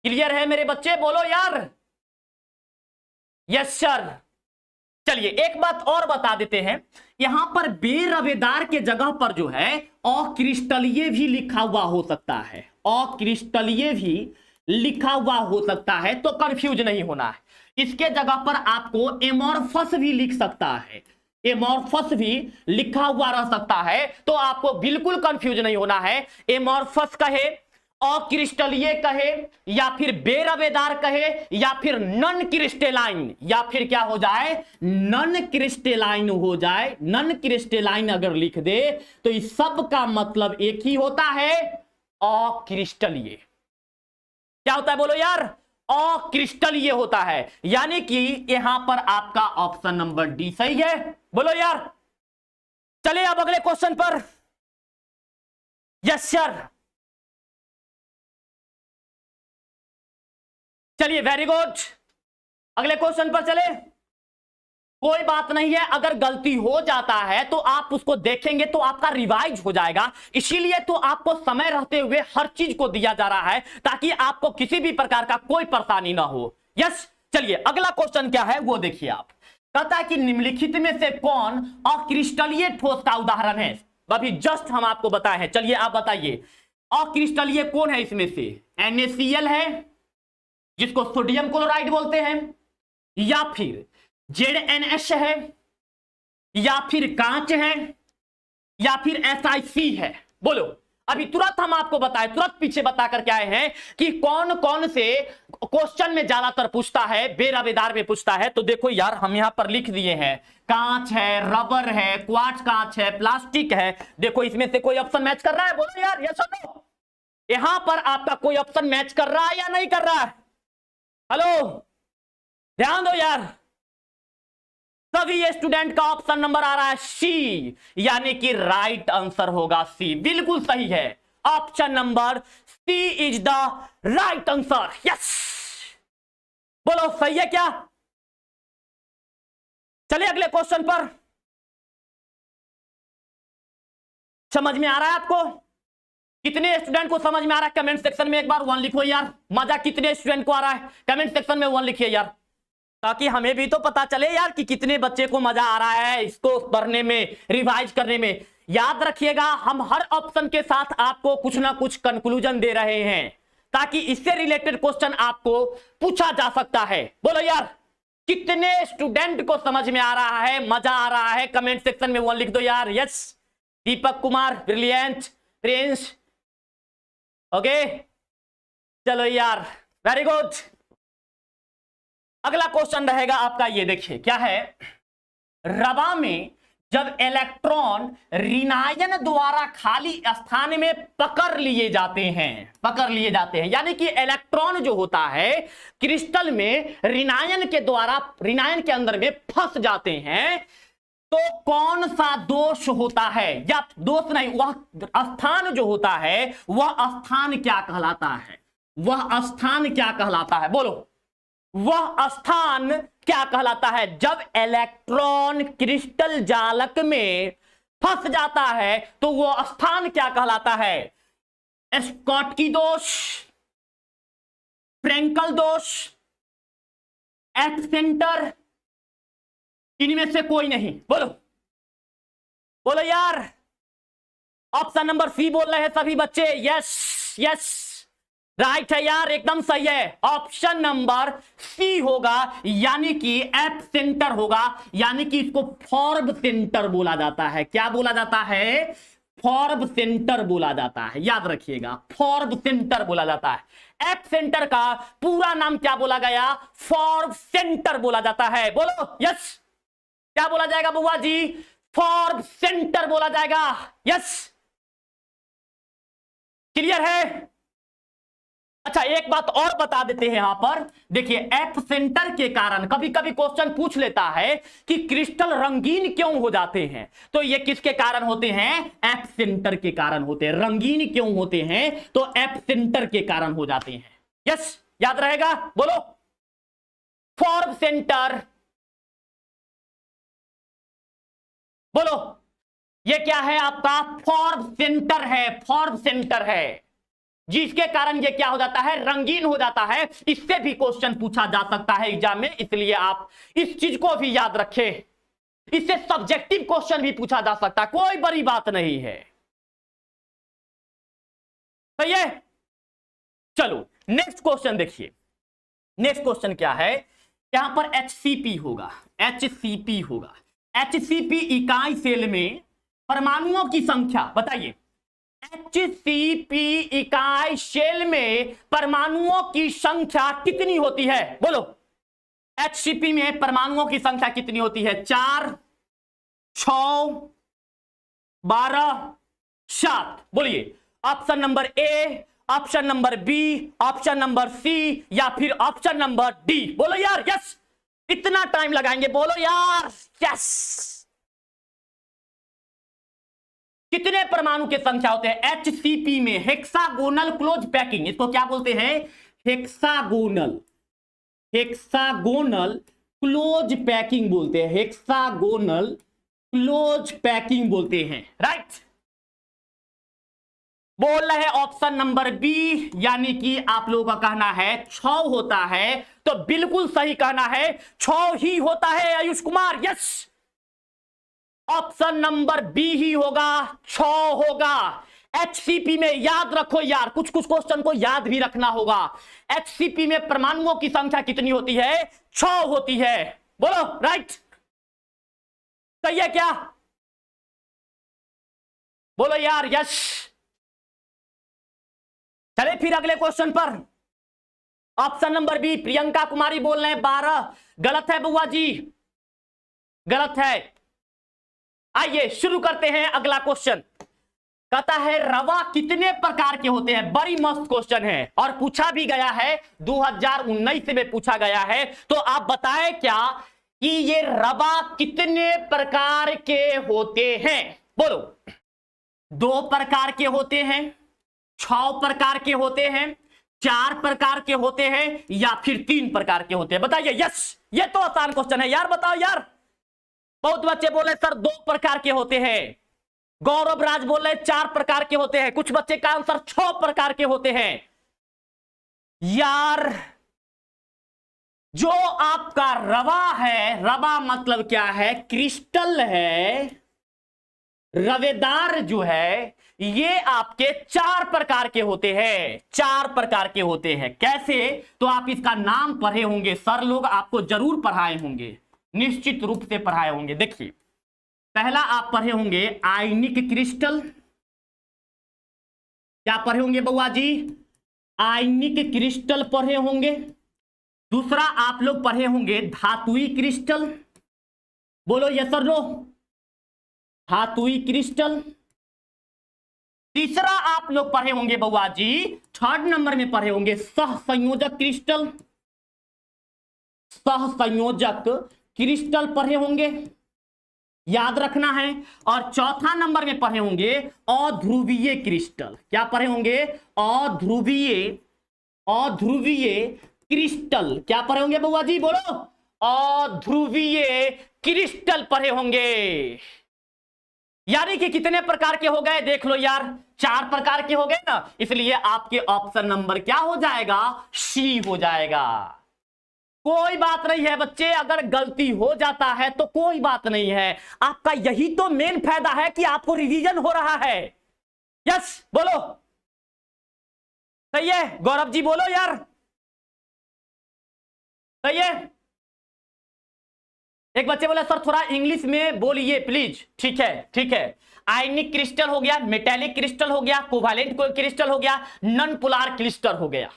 क्लियर है मेरे बच्चे? बोलो यार, यस सर। चलिए एक बात और बता देते हैं, यहां पर बेरवेदार के जगह पर जो है अक्रिस्टलीय भी लिखा हुआ हो सकता है। अक्रिस्टलीय भी लिखा हुआ हो सकता है, तो कंफ्यूज नहीं होना है। इसके जगह पर आपको एमोर्फस भी लिख सकता है, एमोर्फस भी लिखा हुआ रह सकता है, तो आपको बिल्कुल कंफ्यूज नहीं होना है। एमोर्फस कहे, अक्रिस्टलीय कहे, या फिर बेरवेदार कहे, या फिर नन क्रिस्टेलाइन, या फिर क्या हो जाए, नन क्रिस्टेलाइन हो जाए। नन क्रिस्टेलाइन अगर लिख दे तो इस सब का मतलब एक ही होता है, अक्रिस्टलीय। क्या होता है बोलो यार, अक्रिस्टलीय होता है। यानी कि यहां पर आपका ऑप्शन नंबर डी सही है, बोलो यार। चलिए अब अगले क्वेश्चन पर। यस सर, चलिए वेरी गुड, अगले क्वेश्चन पर चले। कोई बात नहीं है, अगर गलती हो जाता है तो आप उसको देखेंगे तो आपका रिवाइज हो जाएगा। इसीलिए तो आपको समय रहते हुए हर चीज को दिया जा रहा है ताकि आपको किसी भी प्रकार का कोई परेशानी ना हो। यस, चलिए अगला क्वेश्चन क्या है वो देखिए आप। कहता है कि निम्नलिखित में से कौन अक्रिस्टलीय ठोस का उदाहरण है। अभी जस्ट हम आपको बताए हैं, चलिए आप बताइए अक्रिस्टलीय कौन है इसमें से। NaCl है जिसको सोडियम क्लोराइड बोलते हैं, या फिर ZnH है, या फिर कांच है, या फिर SiC है। बोलो, अभी तुरंत हम आपको बताए, तुरंत पीछे बता करके आए हैं कि कौन कौन से क्वेश्चन में ज्यादातर पूछता है, बेरवेदार में पूछता है। तो देखो यार, हम यहां पर लिख दिए हैं, कांच है, रबर है, क्वार्ट्ज कांच है, प्लास्टिक है। देखो इसमें से कोई ऑप्शन मैच कर रहा है, बोलो यार यस और नो। यहां पर आपका कोई ऑप्शन मैच कर रहा है या नहीं कर रहा है? हेलो, ध्यान दो यार, सभी स्टूडेंट का ऑप्शन नंबर आ रहा है सी, यानी कि राइट आंसर होगा सी। बिल्कुल सही है, option number C is the right answer. Yes, बोलो सही है क्या? चलिए अगले क्वेश्चन पर। समझ में आ रहा है आपको? कितने स्टूडेंट को समझ में आ रहा है कमेंट सेक्शन में एक बार 1 लिखो यार। मजा कितने स्टूडेंट को आ रहा है कमेंट सेक्शन में 1 लिखिए यार, ताकि हमें भी तो पता चले यार कि कितने बच्चे को मजा आ रहा है इसको पढ़ने में, रिवाइज करने में। याद रखिएगा, हम हर ऑप्शन के साथ आपको कुछ ना कुछ कंक्लूजन दे रहे हैं ताकि इससे रिलेटेड क्वेश्चन आपको पूछा जा सकता है। बोलो यार, कितने स्टूडेंट को समझ में आ रहा है, मजा आ रहा है? कमेंट सेक्शन में 1 लिख दो यार। Yes, Deepak Kumar, brilliant, Prince, okay, चलो यार, वेरी गुड। अगला क्वेश्चन रहेगा आपका, ये देखिए क्या है। रवा में जब इलेक्ट्रॉन ऋणायन द्वारा खाली स्थान में पकड़ लिए जाते हैं, यानी कि इलेक्ट्रॉन जो होता है क्रिस्टल में ऋणायन के द्वारा, ऋणायन के अंदर में फंस जाते हैं, तो कौन सा दोष होता है? या दोष नहीं, वह स्थान जो होता है वह स्थान क्या कहलाता है? वह स्थान क्या कहलाता है? बोलो, वह स्थान क्या कहलाता है? जब इलेक्ट्रॉन क्रिस्टल जालक में फंस जाता है तो वह स्थान क्या कहलाता है? स्कॉटकी दोष, फ्रेंकल दोष, एक्सेंटर, इनमें से कोई नहीं। बोलो, बोलो यार। ऑप्शन नंबर सी बोल रहे हैं सभी बच्चे। यस यस, राइट है यार, एकदम सही है। ऑप्शन नंबर सी होगा, यानी कि एफ सेंटर होगा, यानी कि इसको फॉर्ब सेंटर बोला जाता है। क्या बोला जाता है? फॉर्ब सेंटर बोला जाता है। याद रखिएगा, फॉर्ब सेंटर बोला जाता है। एफ सेंटर का पूरा नाम क्या बोला गया? फॉर्ब सेंटर बोला जाता है। बोलो यस, क्या बोला जाएगा बुआ जी? फॉर्ब सेंटर बोला जाएगा। यस, क्लियर है? अच्छा, एक बात और बता देते हैं यहां पर, देखिए एफ सेंटर के कारण कभी कभी क्वेश्चन पूछ लेता है कि क्रिस्टल रंगीन क्यों हो जाते हैं। तो ये किसके कारण होते हैं? एफ सेंटर के कारण होते हैं। रंगीन क्यों होते हैं? तो एफ सेंटर के कारण हो जाते हैं। यस, याद रहेगा? बोलो, फॉर्ब सेंटर। बोलो, ये क्या है आपका? फॉर्ब सेंटर है। फॉर्ब सेंटर है जिसके कारण ये क्या हो जाता है? रंगीन हो जाता है। इससे भी क्वेश्चन पूछा जा सकता है एग्जाम में, इसलिए आप इस चीज को भी याद रखें। इससे सब्जेक्टिव क्वेश्चन भी पूछा जा सकता है, कोई बड़ी बात नहीं है। सही है? चलो नेक्स्ट क्वेश्चन देखिए। नेक्स्ट क्वेश्चन क्या है, यहां पर HCP होगा, HCP होगा। HCP इकाई सेल में परमाणुओं की संख्या बताइए। HCP इकाई सेल में परमाणुओं की संख्या कितनी होती है? बोलो, HCP में परमाणुओं की संख्या कितनी होती है? 4, 6, 12, 7। बोलिए, option number A, option number B, option number C या फिर ऑप्शन नंबर डी। बोलो यार यस। इतना टाइम लगाएंगे, बोलो यार यस। कितने परमाणु की संख्या होते हैं HCP में? हेक्सागोनल क्लोज पैकिंग, इसको क्या बोलते हैं? हेक्सागोनल, हेक्सागोनल क्लोज पैकिंग बोलते हैं, हेक्सागोनल क्लोज पैकिंग बोलते हैं, राइट। बोल रहे हैं ऑप्शन नंबर बी, यानी कि आप लोगों का कहना है 6 होता है, तो बिल्कुल सही कहना है, 6 ही होता है Ayush Kumar, yes. Option number B ही होगा, 6 होगा। HCP में याद रखो यार, कुछ कुछ क्वेश्चन को याद भी रखना होगा। HCP में परमाणुओं की संख्या कितनी होती है? 6 होती है। बोलो राइट, सही है क्या? बोलो यार यस। चले फिर अगले क्वेश्चन पर। Option number B, Priyanka Kumari बोल रहे हैं 12। गलत है बुआ जी, गलत है। आइए शुरू करते हैं अगला क्वेश्चन। कहता है रवा कितने प्रकार के होते हैं? बड़ी मस्त क्वेश्चन है और पूछा भी गया है, 2019 में पूछा गया है। तो आप बताएं क्या कि ये रवा कितने प्रकार के होते हैं? बोलो, 2 प्रकार के होते हैं, 6 प्रकार के होते हैं, 4 प्रकार के होते हैं या फिर 3 प्रकार के होते हैं? बताइए यस। ये तो आसान क्वेश्चन है यार, बताओ यार। बहुत बच्चे बोले सर 2 प्रकार के होते हैं। गौरव राज बोल रहे 4 प्रकार के होते हैं। कुछ बच्चे का आंसर 6 प्रकार के होते हैं। यार जो आपका रवा है, रवा मतलब क्या है? क्रिस्टल है, रवेदार जो है, ये आपके 4 प्रकार के होते हैं, 4 प्रकार के होते हैं। कैसे? तो आप इसका नाम पढ़े होंगे, सर लोग आपको जरूर पढ़ाए होंगे, निश्चित रूप से पढ़ाए होंगे। देखिए, पहला आप पढ़े होंगे आयनिक क्रिस्टल। क्या पढ़े होंगे बउआ जी? आयनिक क्रिस्टल पढ़े होंगे। दूसरा आप लोग पढ़े होंगे धातुई क्रिस्टल। बोलो यस और नो, धातुई क्रिस्टल। तीसरा आप लोग पढ़े होंगे बउआ जी, 3rd नंबर में पढ़े होंगे सहसंयोजक क्रिस्टल, सहसंयोजक क्रिस्टल पढ़े होंगे, याद रखना है। और 4था नंबर में पढ़े होंगे अध्रुवीय क्रिस्टल। क्या पढ़े होंगे? अध्रुवीय, अध्रुवीय क्रिस्टल। क्या पढ़े होंगे बउआ जी? बोलो, अध्रुवीय क्रिस्टल पढ़े होंगे। यानी कि कितने प्रकार के हो गए? देख लो यार, 4 प्रकार के हो गए ना, इसलिए आपके ऑप्शन नंबर क्या हो जाएगा? सी हो जाएगा। कोई बात नहीं है बच्चे, अगर गलती हो जाता है तो कोई बात नहीं है। आपका यही तो मेन फायदा है कि आपको रिवीजन हो रहा है। यस बोलो, सही है। गौरव जी बोलो यार, सही है। एक बच्चे बोला सर थोड़ा इंग्लिश में बोलिए प्लीज। ठीक है, ठीक है। आयनिक क्रिस्टल हो गया, मेटेलिक क्रिस्टल हो गया, कोवालेंट क्रिस्टल हो गया, नॉन पोलर क्रिस्टल हो गया।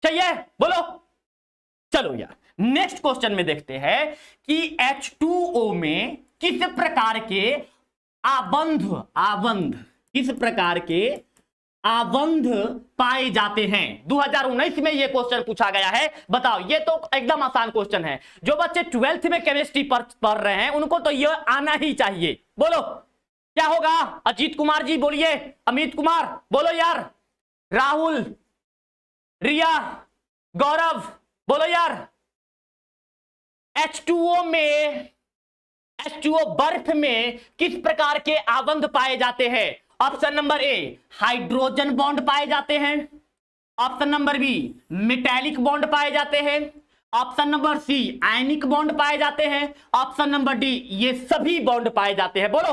चाहिए? बोलो। चलो यार, नेक्स्ट क्वेश्चन में देखते हैं कि H2O में किस प्रकार के आबंध, आबंध किस प्रकार के आबंध पाए जाते हैं? 2019 में यह क्वेश्चन पूछा गया है। बताओ, ये तो एकदम आसान क्वेश्चन है। जो बच्चे 12th में केमिस्ट्री पर पढ़ रहे हैं उनको तो यह आना ही चाहिए। बोलो क्या होगा? अजीत कुमार जी बोलिए, अमित कुमार बोलो यार, राहुल, रिया, गौरव बोलो यार। H2O में, H2O बर्फ में किस प्रकार के आबंध पाए जाते हैं? Option number A hydrogen bond पाए जाते हैं, option number B metallic bond पाए जाते हैं, option number C ionic bond पाए जाते हैं, ऑप्शन नंबर डी ये सभी बॉन्ड पाए जाते हैं। बोलो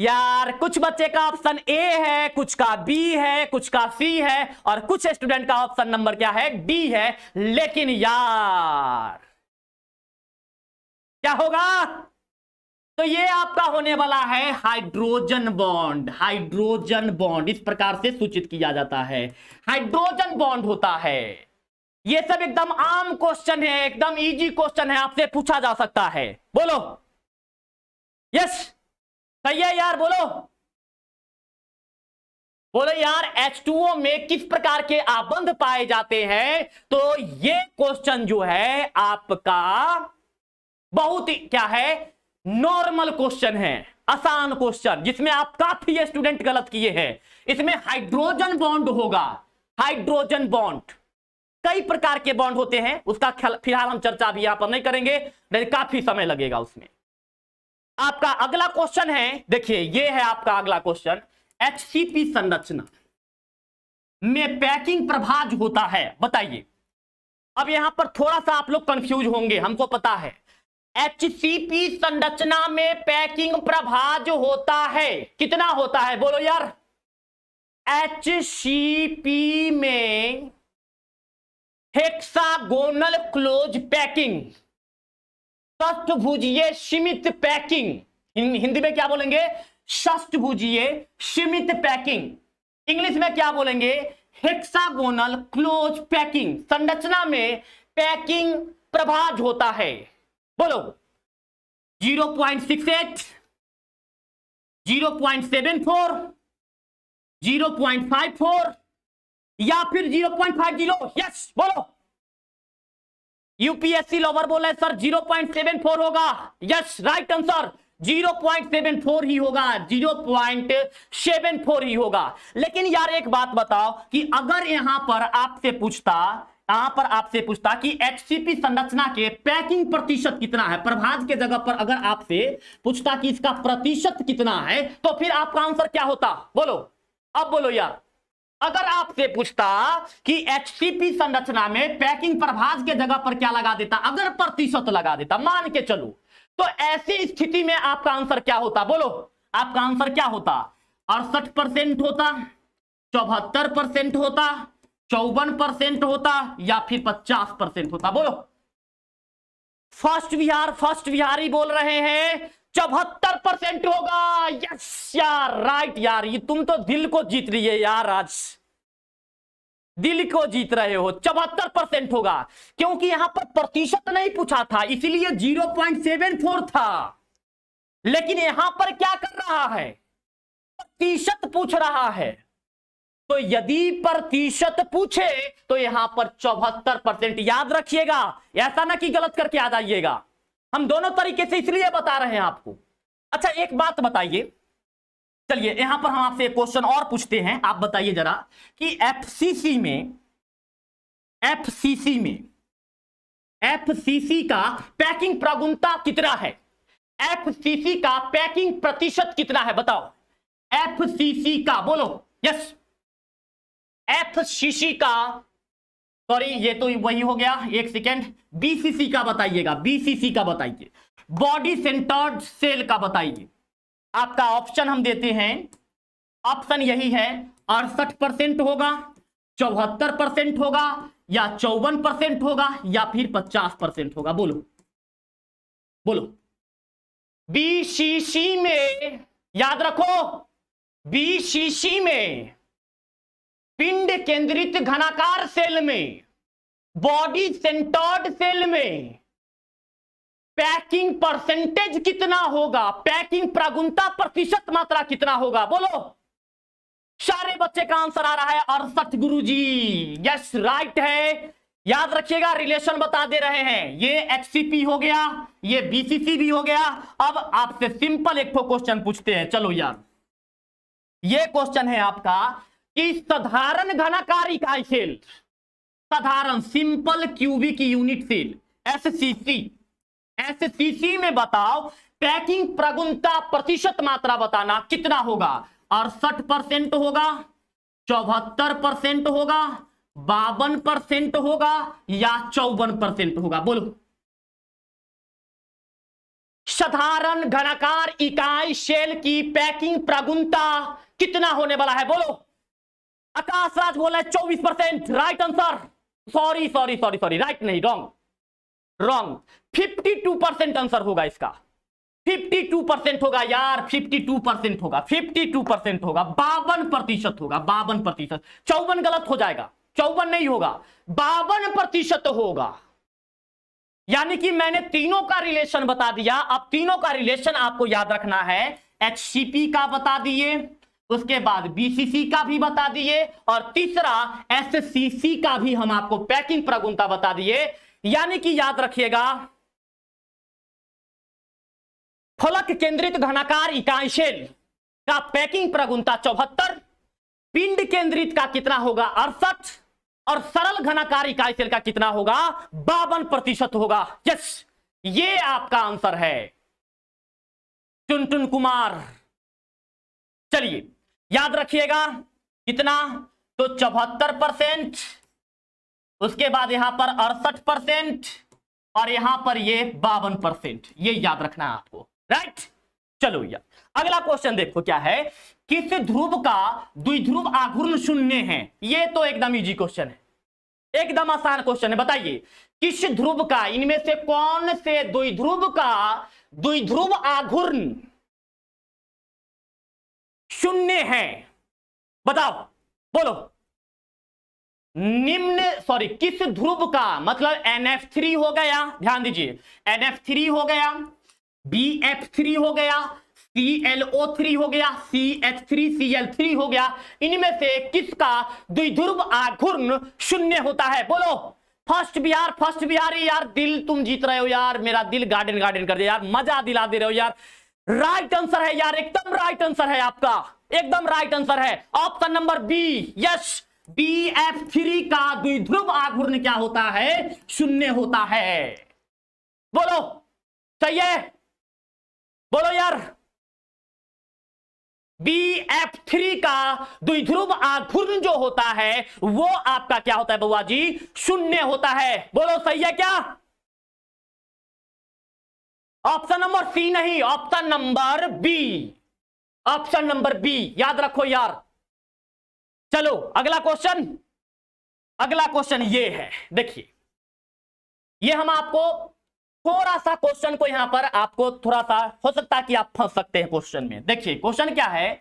यार कुछ बच्चे का ऑप्शन ए है, कुछ का बी है, कुछ का सी है, और कुछ स्टूडेंट का ऑप्शन नंबर क्या है, डी है। लेकिन यार क्या होगा, तो ये आपका होने वाला है हाइड्रोजन बॉन्ड। हाइड्रोजन बॉन्ड इस प्रकार से सूचित किया जाता है, हाइड्रोजन बॉन्ड होता है। ये सब एकदम आम क्वेश्चन है, एकदम इजी क्वेश्चन है, आपसे पूछा जा सकता है। बोलो यस, सही है यार, बोलो बोलो यार। H2O में किस प्रकार के आबंध पाए जाते हैं, तो ये क्वेश्चन जो है आपका बहुत ही क्या है, नॉर्मल क्वेश्चन है, आसान क्वेश्चन, जिसमें आप काफी स्टूडेंट गलत किए हैं। इसमें हाइड्रोजन बॉन्ड होगा। हाइड्रोजन बॉन्ड, कई प्रकार के बॉन्ड होते हैं, उसका फिलहाल हम चर्चा भी यहां पर नहीं करेंगे, नहीं काफी समय लगेगा उसमें। आपका अगला क्वेश्चन है, देखिए ये है आपका अगला क्वेश्चन। HCP संरचना में पैकिंग प्रभाज होता है, बताइए। अब यहां पर थोड़ा सा आप लोग कंफ्यूज होंगे, हमको पता है। HCP संरचना में पैकिंग प्रभाज होता है, कितना होता है बोलो यार। HCP में हेक्सागोनल क्लोज पैकिंग, षष्ठभुजीय सीमित पैकिंग, हिंदी में क्या बोलेंगे, षष्ठभुजीय सीमित पैकिंग, इंग्लिश में क्या बोलेंगे, हेक्सागोनल क्लोज पैकिंग। संरचना में पैकिंग प्रभाज होता है, बोलो 0.68, 0.74, 0.54 या फिर 0.50। यस बोलो। यूपीएससी लवर बोला है सर 0.74 होगा। यस राइट आंसर, 0.74 ही होगा, 0.74 ही होगा। लेकिन यार एक बात बताओ कि अगर यहां पर आपसे पूछता कि HCP संरचना के पैकिंग प्रतिशत कितना है, प्रभाज के जगह पर अगर आपसे पूछता कि इसका प्रतिशत कितना है, तो फिर आपका आंसर क्या होता, बोलो अब बोलो यार। अगर आपसे पूछता कि HCP संरचना में पैकिंग प्रभाज के जगह पर क्या लगा देता, अगर प्रतिशत लगा देता, मान के चलो, तो ऐसी स्थिति में आपका आंसर क्या होता, बोलो आपका आंसर क्या होता। 68% होता, 74% होता, 54% होता, या फिर 50% होता, बोलो। फर्स्ट विहारी बोल रहे हैं 74% होगा। यस यार राइट यार, ये तुम तो दिल को जीत रही है यार, आज दिल को जीत रहे हो। 74% होगा, क्योंकि यहां पर प्रतिशत नहीं पूछा था, इसीलिए 0.74 था। लेकिन यहां पर क्या कर रहा है, प्रतिशत पूछ रहा है। तो यदि प्रतिशत पूछे तो यहां पर 74%। याद रखिएगा, ऐसा ना कि गलत करके आ जाइएगा, हम दोनों तरीके से इसलिए बता रहे हैं आपको। अच्छा एक बात बताइए, चलिए यहां पर हम आपसे एक क्वेश्चन और पूछते हैं, आप बताइए जरा कि एफसीसी का पैकिंग प्रगुणता कितना है, एफसीसी का पैकिंग प्रतिशत कितना है, बताओ। एफसीसी का बोलो यस, एफसीसी का, सॉरी ये तो वही हो गया, एक सेकेंड, बीसीसी का बताइएगा, बीसीसी का बताइए, बॉडी सेंटर्ड सेल का बताइए। आपका ऑप्शन हम देते हैं, ऑप्शन यही है, 68% होगा, 74% होगा, या 54% होगा, या फिर 50% होगा, बोलो बोलो। बीसीसी में याद रखो, बीसीसी में पिंड केंद्रित घनाकार सेल में, बॉडी सेंटर्ड सेल में पैकिंग परसेंटेज कितना होगा, पैकिंग प्रगुणता प्रतिशत मात्रा कितना होगा, बोलो। सारे बच्चे का आंसर आ रहा है 68 गुरुजी। यस राइट है, याद रखिएगा, रिलेशन बता दे रहे हैं। ये HCP हो गया, ये BCC भी हो गया। अब आपसे सिंपल एक क्वेश्चन पूछते हैं, चलो यार। ये क्वेश्चन है आपका कि साधारण घनाकार इकाई सेल, साधारण simple cubic unit cell SCC में बताओ पैकिंग प्रगुणता प्रतिशत मात्रा बताना कितना होगा। 68% होगा, 74% होगा, 52% होगा, या 54% होगा, बोलो। साधारण घनाकार इकाई शेल की पैकिंग प्रगुणता कितना होने वाला है? बोलो। आकाश राज बोला है 24%। Right answer. Sorry sorry sorry sorry, right नहीं, रॉन्ग रॉन्ग। 52% आंसर होगा इसका। 52% होगा यार, 52% होगा, 52% होगा, 52% होगा, 52%। 54 गलत हो जाएगा, 54 नहीं होगा, 52% होगा। यानी कि मैंने तीनों का रिलेशन बता दिया। अब तीनों का रिलेशन आपको याद रखना है। एचसीपी का बता दिए, उसके बाद बीसीसी का भी बता दिए, और तीसरा एससीसी का भी हम आपको पैकिंग प्रगुणता बता दिए। यानी कि याद रखिएगा, फलक केंद्रित घनाकार इकाई शेल का पैकिंग प्रगुणता 74, पिंड केंद्रित का कितना होगा 68, और सरल घनाकार इकाई शेल का कितना होगा 52% होगा। यस, ये आपका आंसर है टुनटुन कुमार। चलिए याद रखिएगा कितना, तो 74%, उसके बाद यहां पर 68%, और यहां पर ये 52%। ये याद रखना है आपको, राइट। चलो यार अगला क्वेश्चन देखो क्या है। किस ध्रुव का द्विध्रुव आघूर्ण शून्य है? ये तो एकदम इजी क्वेश्चन है, एकदम आसान क्वेश्चन है। बताइए किस ध्रुव का, इनमें से कौन से द्विध्रुव का द्विध्रुव आघूर्ण शून्य है? बताओ, बोलो। किस ध्रुव का, मतलब NF3 हो गया, ध्यान दीजिए, NF3 हो गया, BF3 हो गया, ClO3 हो गया, CH3 Cl3 हो गया, इनमें से किसका द्विध्रुव आघूर्ण शून्य होता है? बोलो। First Bihar, first Bihar. यार दिल तुम जीत रहे हो यार, मेरा दिल गार्डन गार्डन कर दिया यार, मजा दिला दे रहे हो यार। राइट आंसर है यार, एकदम राइट आंसर है आपका, एकदम राइट आंसर है option number B. Yes, BF3 का द्विध्रुव आघूर्ण क्या होता है? शून्य होता है। बोलो, सही है? बोलो यार। BF3 का द्विध्रुव आघूर्ण जो होता है वो आपका क्या होता है बउआ जी? शून्य होता है। बोलो, सही है क्या? ऑप्शन नंबर सी नहीं, option number B, option number B याद रखो यार। चलो अगला क्वेश्चन, अगला क्वेश्चन ये है, देखिए ये हम आपको थोड़ा सा क्वेश्चन को यहां पर आपको थोड़ा सा हो सकता है कि आप फंस सकते हैं क्वेश्चन में। देखिए क्वेश्चन क्या है,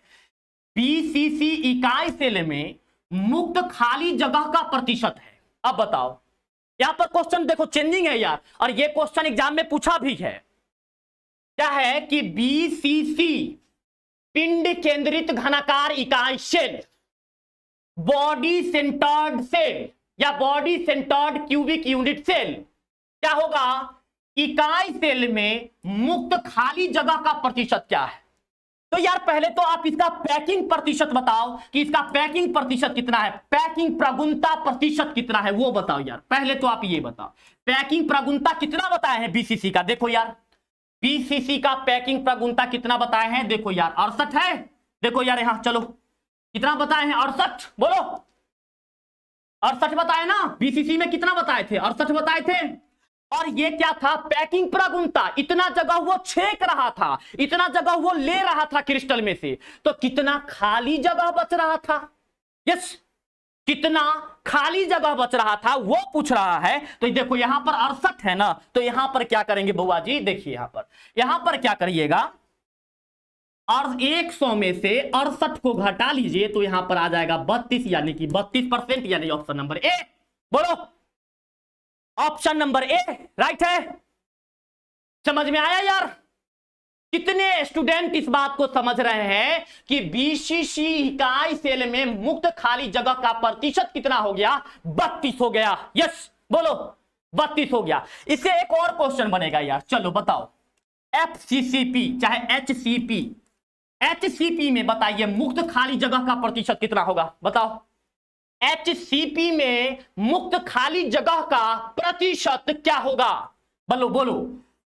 बीसीसी इकाई सेल में मुक्त खाली जगह का प्रतिशत है। अब बताओ, यहां पर क्वेश्चन देखो चेंजिंग है यार, और ये क्वेश्चन एग्जाम में पूछा भी है। क्या है कि बीसीसी पिंड केंद्रित घनाकार इकाई सेल, बॉडी सेंटर्ड सेल या body centred cubic unit cell, क्या होगा? इकाई सेल में मुक्त खाली जगह का प्रतिशत क्या है? तो यार पहले तो आप इसका पैकिंग प्रतिशत बताओ कि इसका पैकिंग प्रतिशत कितना है, पैकिंग प्रगुणता प्रतिशत कितना है वो बताओ यार। पहले तो आप ये बताओ पैकिंग प्रगुणता कितना बताए हैं बीसीसी का। देखो यार बीसीसी का पैकिंग प्रगुणता कितना बताए हैं, देखो यार 68 है। देखो यार यहां चलो कितना बताए हैं, 68। बोलो 68 बताए ना, बीसीसी में कितना बताए थे? 68 बताए थे। और ये क्या था? पैकिंग प्रगुणता। इतना जगह वो छेक रहा था, इतना जगह वो ले रहा था क्रिस्टल में से, तो कितना खाली जगह बच रहा था? यस, कितना खाली जगह बच रहा था वो पूछ रहा है। तो देखो यहां पर 68 है ना, तो यहां पर क्या करेंगे बुआ जी? देखिए यहां पर क्या करिएगा, और 100 में से 68 को घटा लीजिए तो यहां पर आ जाएगा 32, यानी कि 32%, यानी ऑप्शन नंबर ए। बोलो, ऑप्शन नंबर ए राइट है। समझ में आया यार? कितने स्टूडेंट इस बात को समझ रहे हैं कि बीसीसी इकाई सेल में मुक्त खाली जगह का प्रतिशत कितना हो गया? 32 हो गया। यस, बोलो 32 हो गया। इससे एक और क्वेश्चन बनेगा यार, चलो बताओ। एफसीसीपी चाहे एचसीपी में बताइए मुक्त खाली जगह का प्रतिशत कितना होगा? बताओ। एचसीपी में मुक्त खाली जगह का प्रतिशत क्या होगा? बोलो बोलो,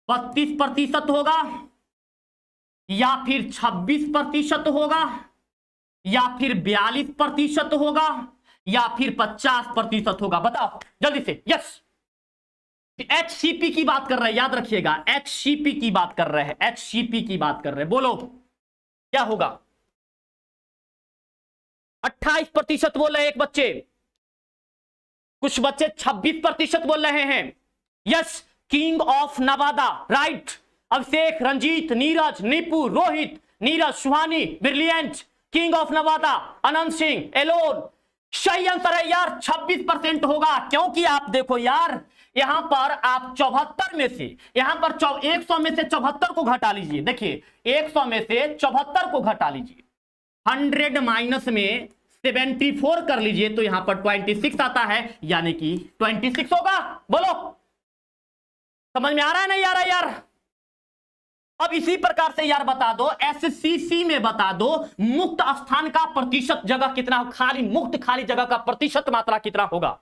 32% होगा, या फिर 26% होगा, या फिर 42% होगा, या फिर 50% होगा? बताओ जल्दी से। यस, HCP की बात कर रहे हैं, याद रखिएगा, HCP की बात कर रहे हैं, HCP की बात कर रहे हैं। बोलो क्या होगा? 28% बोल रहे हैं एक बच्चे, कुछ बच्चे 26% बोल रहे हैं। Yes, king of Nawada, right. Abhishek, Ranjeet, Neeraj, Neepu, Rohit, Neeraj, Suhani, brilliant, king of Nawada, Anant Singh, Elon. सही आंसर है यार, 26% होगा। क्योंकि आप देखो यार, यहां पर आप 74 में से, यहां पर 100 में से 74 को घटा लीजिए। देखिए 100 में से 74 को घटा लीजिए, 100 माइनस में 74 कर लीजिए, तो यहां पर 26 आता है, यानी कि 26 होगा। बोलो समझ में आ रहा है नहीं आ रहा है यार? अब इसी प्रकार से यार बता दो, एससीसी में बता दो, मुक्त स्थान का प्रतिशत जगह कितना, खाली मुक्त खाली जगह का प्रतिशत मात्रा कितना होगा?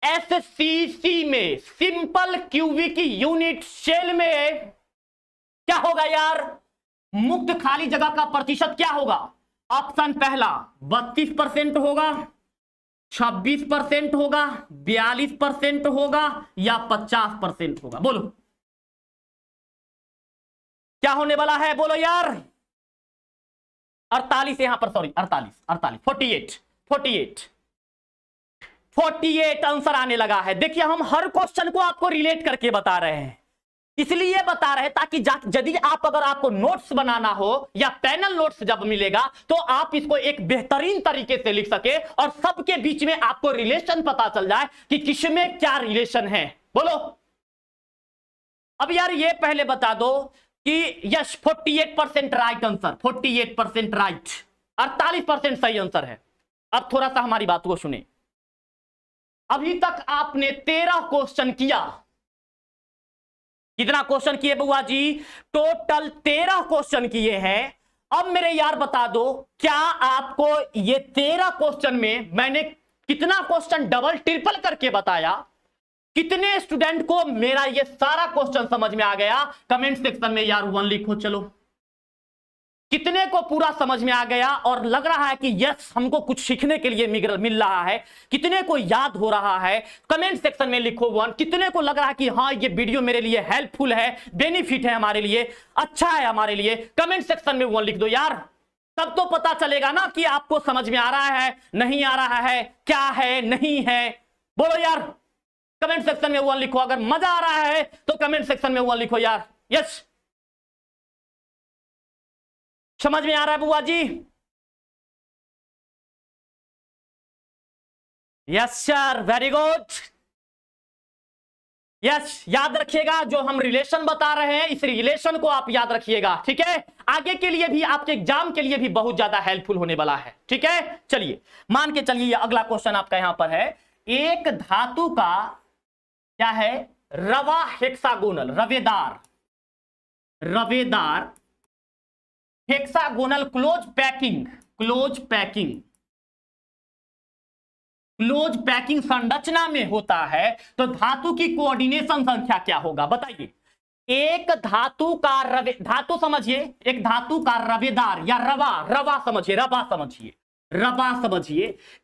एससीसी में, सिंपल क्यूबिक यूनिट सेल में क्या होगा यार? मुक्त खाली जगह का प्रतिशत क्या होगा? ऑप्शन पहला 32% होगा, 26% होगा, 42% होगा, या 50% होगा। बोलो क्या होने वाला है? बोलो यार। 48 यहां पर, सॉरी 48 48 आंसर आने लगा है। देखिए हम हर क्वेश्चन को आपको रिलेट करके बता रहे हैं, इसलिए बता रहे हैं ताकि यदि आप, अगर आपको नोट्स बनाना हो या पैनल नोट्स जब मिलेगा, तो आप इसको एक बेहतरीन तरीके से लिख सके और सबके बीच में आपको रिलेशन पता चल जाए कि किसमें क्या रिलेशन है। बोलो अब यार ये पहले बता दो कि यस 48% राइट आंसर, 48% राइट, 48% सही आंसर है। अब थोड़ा सा हमारी बात को सुने। अभी तक आपने 13 क्वेश्चन किया। कितना क्वेश्चन किए बुआ जी? टोटल 13 क्वेश्चन किए हैं। अब मेरे यार बता दो, क्या आपको ये 13 क्वेश्चन में मैंने कितना क्वेश्चन डबल ट्रिपल करके बताया? कितने स्टूडेंट को मेरा ये सारा क्वेश्चन समझ में आ गया? कमेंट सेक्शन में यार 1 लिखो। चलो कितने को पूरा समझ में आ गया और लग रहा है कि यस हमको कुछ सीखने के लिए मिल रहा है? कितने को याद हो रहा है? कमेंट सेक्शन में लिखो 1। कितने को लग रहा है कि हाँ ये वीडियो मेरे लिए हेल्पफुल है, बेनिफिट है हमारे लिए, अच्छा है हमारे लिए? कमेंट सेक्शन में 1 लिख दो यार, तब तो पता चलेगा ना कि आपको समझ में आ रहा है, नहीं आ रहा है, क्या है, नहीं है। बोलो यार कमेंट सेक्शन में 1 लिखो। अगर मजा आ रहा है तो कमेंट सेक्शन में 1 लिखो यार। यस समझ में आ रहा है बुआ जी? Yes sir, very good. Yes याद रखिएगा, जो हम रिलेशन बता रहे हैं इस रिलेशन को आप याद रखिएगा, ठीक है? आगे के लिए भी, आपके एग्जाम के लिए भी बहुत ज्यादा हेल्पफुल होने वाला है, ठीक है? चलिए मान के चलिए अगला क्वेश्चन आपका यहां पर है। एक धातु का क्या है? रवा हेक्सागोनल, रवेदार हेक्सागोनल क्लोज पैकिंग संरचना में होता है, तो धातु की कोऑर्डिनेशन संख्या क्या होगा? बताइए। एक धातु का धातु समझिए, एक धातु का रवेदार या रवा समझिए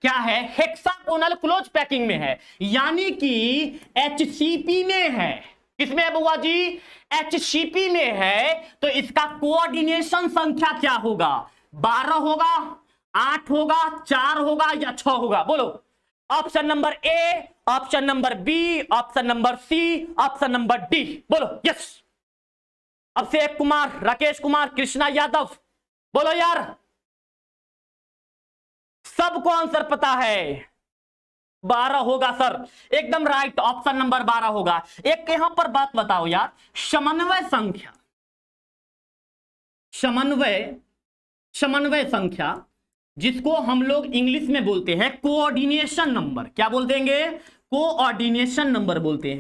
क्या है? हेक्सागोनल क्लोज पैकिंग में है, यानी कि HCP में है। किसमें है बुआ जी? HCP में है। तो इसका कोऑर्डिनेशन संख्या क्या होगा? 12 होगा, 8 होगा, 4 होगा, या 6 होगा? बोलो। Option number A, option number B, option number C, option number D. बोलो यस। अभिषेक कुमार, राकेश कुमार, कृष्णा यादव, बोलो यार। सबको आंसर पता है? 12 होगा सर, एकदम राइट, ऑप्शन नंबर 12 होगा। एक यहां पर बात बताओ यार, समन्वय संख्या जिसको हम लोग इंग्लिश में बोलते हैं कोऑर्डिनेशन नंबर, क्या बोल देंगे? कोऑर्डिनेशन नंबर बोलते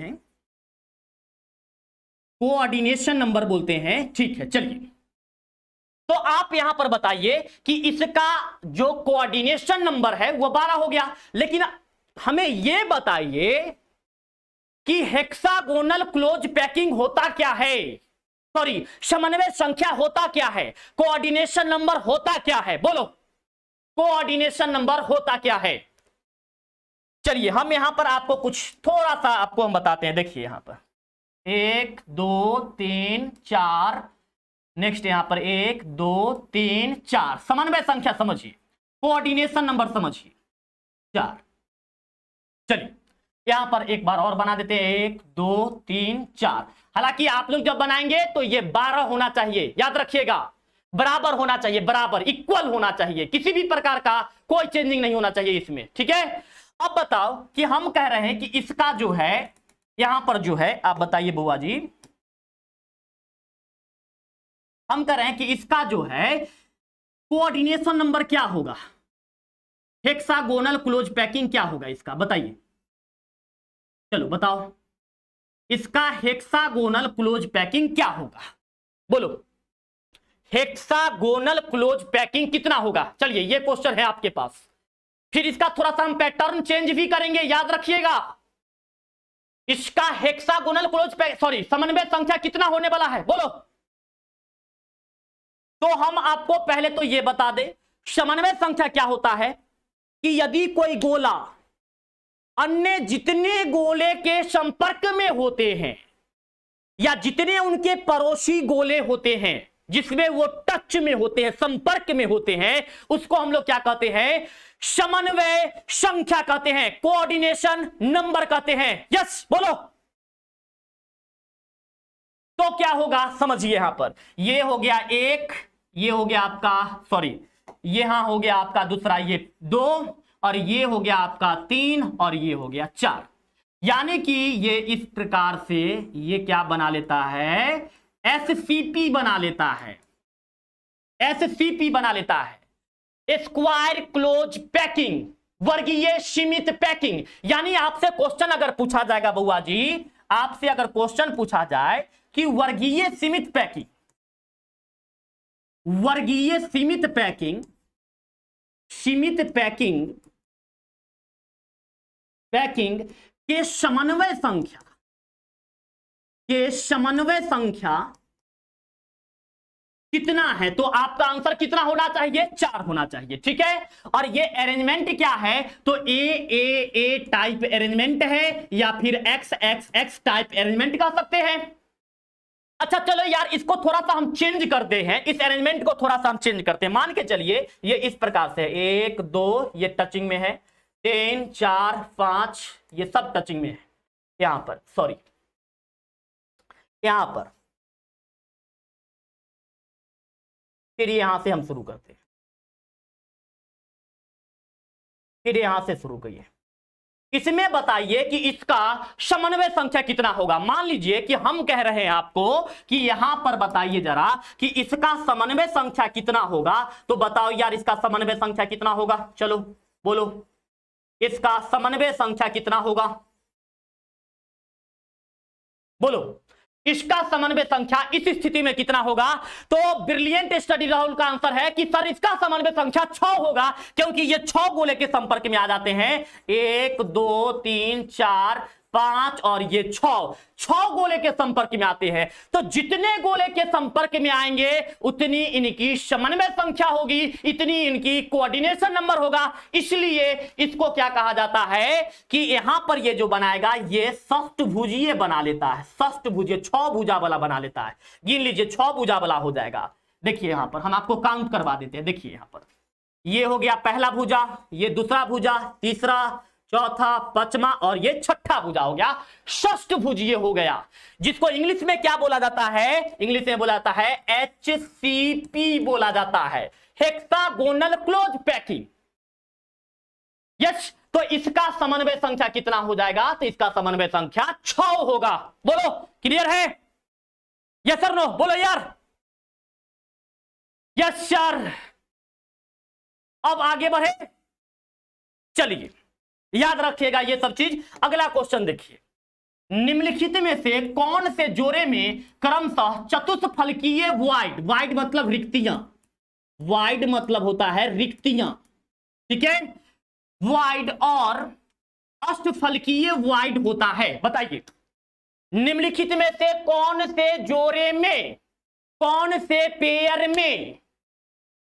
हैं, ठीक है? चलिए तो आप यहां पर बताइए कि इसका जो कोऑर्डिनेशन नंबर है वो 12 हो गया, लेकिन हमें यह बताइए कि हेक्सागोनल क्लोज पैकिंग होता क्या है? सॉरी, समन्वय संख्या होता क्या है? कोऑर्डिनेशन नंबर होता क्या है? बोलो, कोऑर्डिनेशन नंबर होता क्या है? चलिए हम यहां पर आपको कुछ थोड़ा सा आपको हम बताते हैं। देखिए यहां पर 1 2 3 4, नेक्स्ट यहां पर 1 2 3 4, समन्वय संख्या समझिए, कोऑर्डिनेशन नंबर समझिए 4। चलिए यहां पर एक बार और बना देते हैं 1 2 3 4। हालांकि आप लोग जब बनाएंगे तो ये 12 होना चाहिए, याद रखिएगा, बराबर होना चाहिए, बराबर इक्वल होना चाहिए, किसी भी प्रकार का कोई चेंजिंग नहीं होना चाहिए इसमें, ठीक है। अब बताओ कि हम कह रहे हैं कि इसका जो है यहां पर जो है, आप बताइए बुआ जी, हम कह रहे हैं कि इसका जो है कोऑर्डिनेशन नंबर क्या होगा, हेक्सागोनल क्लोज पैकिंग क्या होगा इसका, बताइए, चलो बताओ इसका हेक्सागोनल क्लोज पैकिंग क्या होगा, बोलो हेक्सागोनल क्लोज पैकिंग कितना होगा। चलिए ये क्वेश्चन है आपके पास, फिर इसका थोड़ा सा हम पैटर्न चेंज भी करेंगे, याद रखिएगा। इसका हेक्सागोनल क्लोज सॉरी समन्वय संख्या कितना होने वाला है, बोलो। तो हम आपको पहले तो यह बता दें समन्वय संख्या क्या होता है कि यदि कोई गोला अन्य जितने गोले के संपर्क में होते हैं या जितने उनके पड़ोसी गोले होते हैं जिसमें वो टच में होते हैं, संपर्क में होते हैं, उसको हम लोग क्या कहते हैं, समन्वय संख्या कहते हैं, कोऑर्डिनेशन नंबर कहते हैं। यस बोलो। तो क्या होगा समझिए, यहां पर ये हो गया 1, ये हो गया आपका सॉरी यहां हो गया आपका दूसरा ये 2, और ये हो गया आपका 3, और ये हो गया 4। यानी कि ये इस प्रकार से ये क्या बना लेता है, एससीपी बना लेता है, एससीपी बना लेता है, स्क्वायर क्लोज पैकिंग, वर्गीय सीमित पैकिंग। यानी आपसे क्वेश्चन अगर पूछा जाएगा बुआ जी, आपसे अगर क्वेश्चन पूछा जाए कि वर्गीय सीमित पैकिंग, वर्गीय सीमित पैकिंग, सीमित पैकिंग पैकिंग के समन्वय संख्या, के समन्वय संख्या कितना है, तो आपका आंसर कितना होना चाहिए, 4 होना चाहिए, ठीक है। और ये अरेंजमेंट क्या है, तो ए टाइप अरेंजमेंट है या फिर एक्स टाइप अरेंजमेंट कह सकते हैं। अच्छा चलो यार इसको थोड़ा सा हम चेंज करते हैं, इस अरेंजमेंट को थोड़ा सा हम चेंज करते हैं। मान के चलिए ये इस प्रकार से 1 2 ये टचिंग में है, 3 4 5 ये सब टचिंग में है, यहां पर सॉरी यहां पर, फिर यहां से हम शुरू करते हैं, फिर यहां से शुरू करिए। इसमें बताइए कि इसका समन्वय संख्या कितना होगा। मान लीजिए कि हम कह रहे हैं आपको कि यहां पर बताइए जरा कि इसका समन्वय संख्या कितना होगा, तो बताओ यार इसका समन्वय संख्या कितना होगा, चलो बोलो इसका समन्वय संख्या कितना होगा, बोलो इसका समन्वय संख्या इस स्थिति में कितना होगा। तो ब्रिलियंट स्टडी राहुल का आंसर है कि सर इसका समन्वय संख्या 6 होगा, क्योंकि ये 6 गोले के संपर्क में आ जाते हैं, 1 2 3 4 5 और ये 6 गोले के संपर्क में आते हैं। तो जितने गोले के संपर्क में आएंगे उतनी इनकी समन्वय संख्या होगी, इतनी इनकी कोऑर्डिनेशन नंबर होगा। इसलिए इसको क्या कहा जाता है कि यहां पर ये जो बनाएगा ये षष्ठभुजीय बना लेता है, षष्ठभुजीय 6 भुजा वाला बना लेता है। गिन लीजिए 6 भुजा वाला हो जाएगा। देखिए यहां पर हम आपको काउंट करवा देते हैं। देखिए यहां पर ये हो गया पहला भुजा, ये दूसरा भुजा, तीसरा, चौथा, पांचवा और ये छठा भुजा हो गया, षष्ठभुजीय हो गया, जिसको इंग्लिश में क्या बोला जाता है, इंग्लिश में बोला जाता है HCP बोला जाता है, हेक्सागोनल क्लोज पैकिंग। यस, तो इसका समन्वय संख्या कितना हो जाएगा, तो इसका समन्वय संख्या 6 होगा। बोलो क्लियर है, यस सर नो, बोलो यार यस सर। अब आगे बढ़े, चलिए याद रखिएगा ये सब चीज। अगला क्वेश्चन देखिए, निम्नलिखित में से कौन से जोड़े में क्रमशः चतुष्फलकीय वाइड, वाइड मतलब रिक्तियां, वाइड मतलब होता है रिक्तियां, ठीक है, वाइड और अष्टफलकीय वाइड होता है। बताइए निम्नलिखित में से कौन से जोड़े में, कौन से पेयर में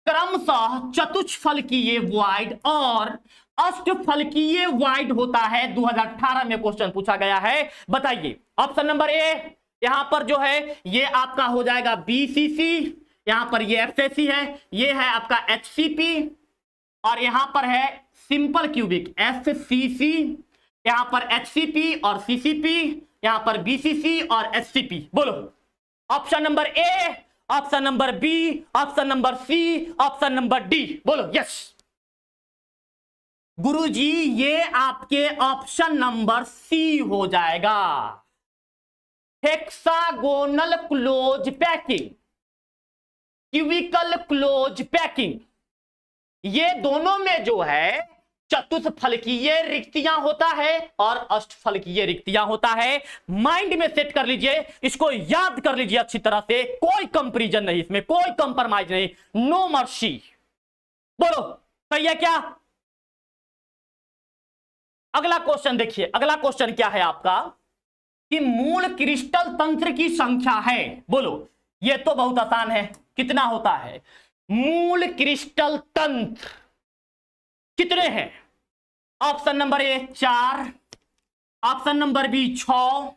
क्रमशः चतुष्फलकीय वॉइड और अष्टफलकीय वॉइड होता है। 2018 में क्वेश्चन पूछा गया है, बताइए। ऑप्शन नंबर ए, यहां पर जो है ये आपका हो जाएगा बीसीसी, यहां पर ये एफसीसी है, ये है आपका एचसीपी, और यहां पर है सिंपल क्यूबिक एफसीसी, यहां पर एचसीपी और सीसीपी, यहां पर बीसीसी और एचसीपी। बोलो option number A, option number B, option number C, option number D. बोलो यस। गुरुजी ये आपके ऑप्शन नंबर सी हो जाएगा, hexagonal close packing, cubical close packing. ये दोनों में जो है चतुष्फलकीय रिक्तियां होता है और अष्टफलकीय रिक्तियां होता है। माइंड में सेट कर लीजिए, इसको याद कर लीजिए अच्छी तरह से, कोई कंपैरिजन नहीं, इसमें कोई कंप्रोमाइज नहीं, नो मर्सी। बोलो सही है क्या? अगला क्वेश्चन देखिए, अगला क्वेश्चन क्या है आपका कि मूल क्रिस्टल तंत्र की संख्या है। बोलो, ये तो बहुत आसान है, कितना होता है? मूल क्रिस्टल तंत्र कितने हैं? Option number A 4, option number B 6,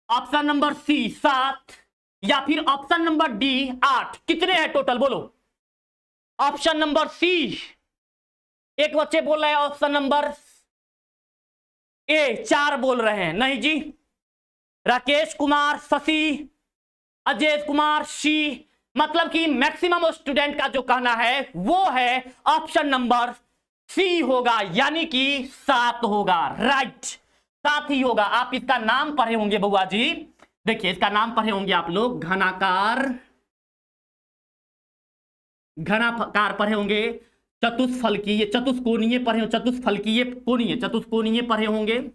option number C 7, या फिर ऑप्शन नंबर डी 8। कितने हैं टोटल? बोलो। ऑप्शन नंबर सी, एक बच्चे बोल रहे हैं ऑप्शन नंबर ए 4 बोल रहे हैं। नहीं जी, राकेश कुमार, शशि, अजय कुमार, सी, मतलब कि मैक्सिमम स्टूडेंट का जो कहना है वो है ऑप्शन नंबर सी होगा, यानी कि 7 होगा। राइट, 7 ही होगा। आप इसका नाम पढ़े होंगे बउआ जी, देखिए इसका नाम पढ़े होंगे आप लोग, घनाकार, घनाकार पढ़े होंगे, चतुष्फलकीय, चतुष्कोणीय पढ़े, चतुष्फलकीय कोणीय, चतुष्कोणीय पढ़े होंगे,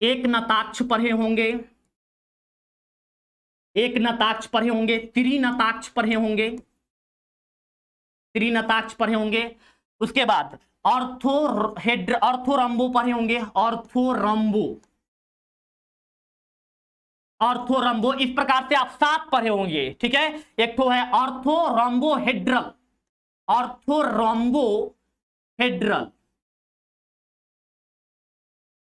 एक नताक्ष पढ़े होंगे, एक नताक्ष पढ़े होंगे, त्रिनताक्ष पढ़े होंगे, त्रिनताक्ष पढ़े होंगे। उसके बाद ऑर्थोरम्बो पढ़े होंगे, ऑर्थोरम्बो, ऑर्थोरम्बो। इस प्रकार से आप 7 पढ़े होंगे, ठीक है। एक तो है ऑर्थोरम्बोहेड्रल, ऑर्थोरम्बोहेड्रल,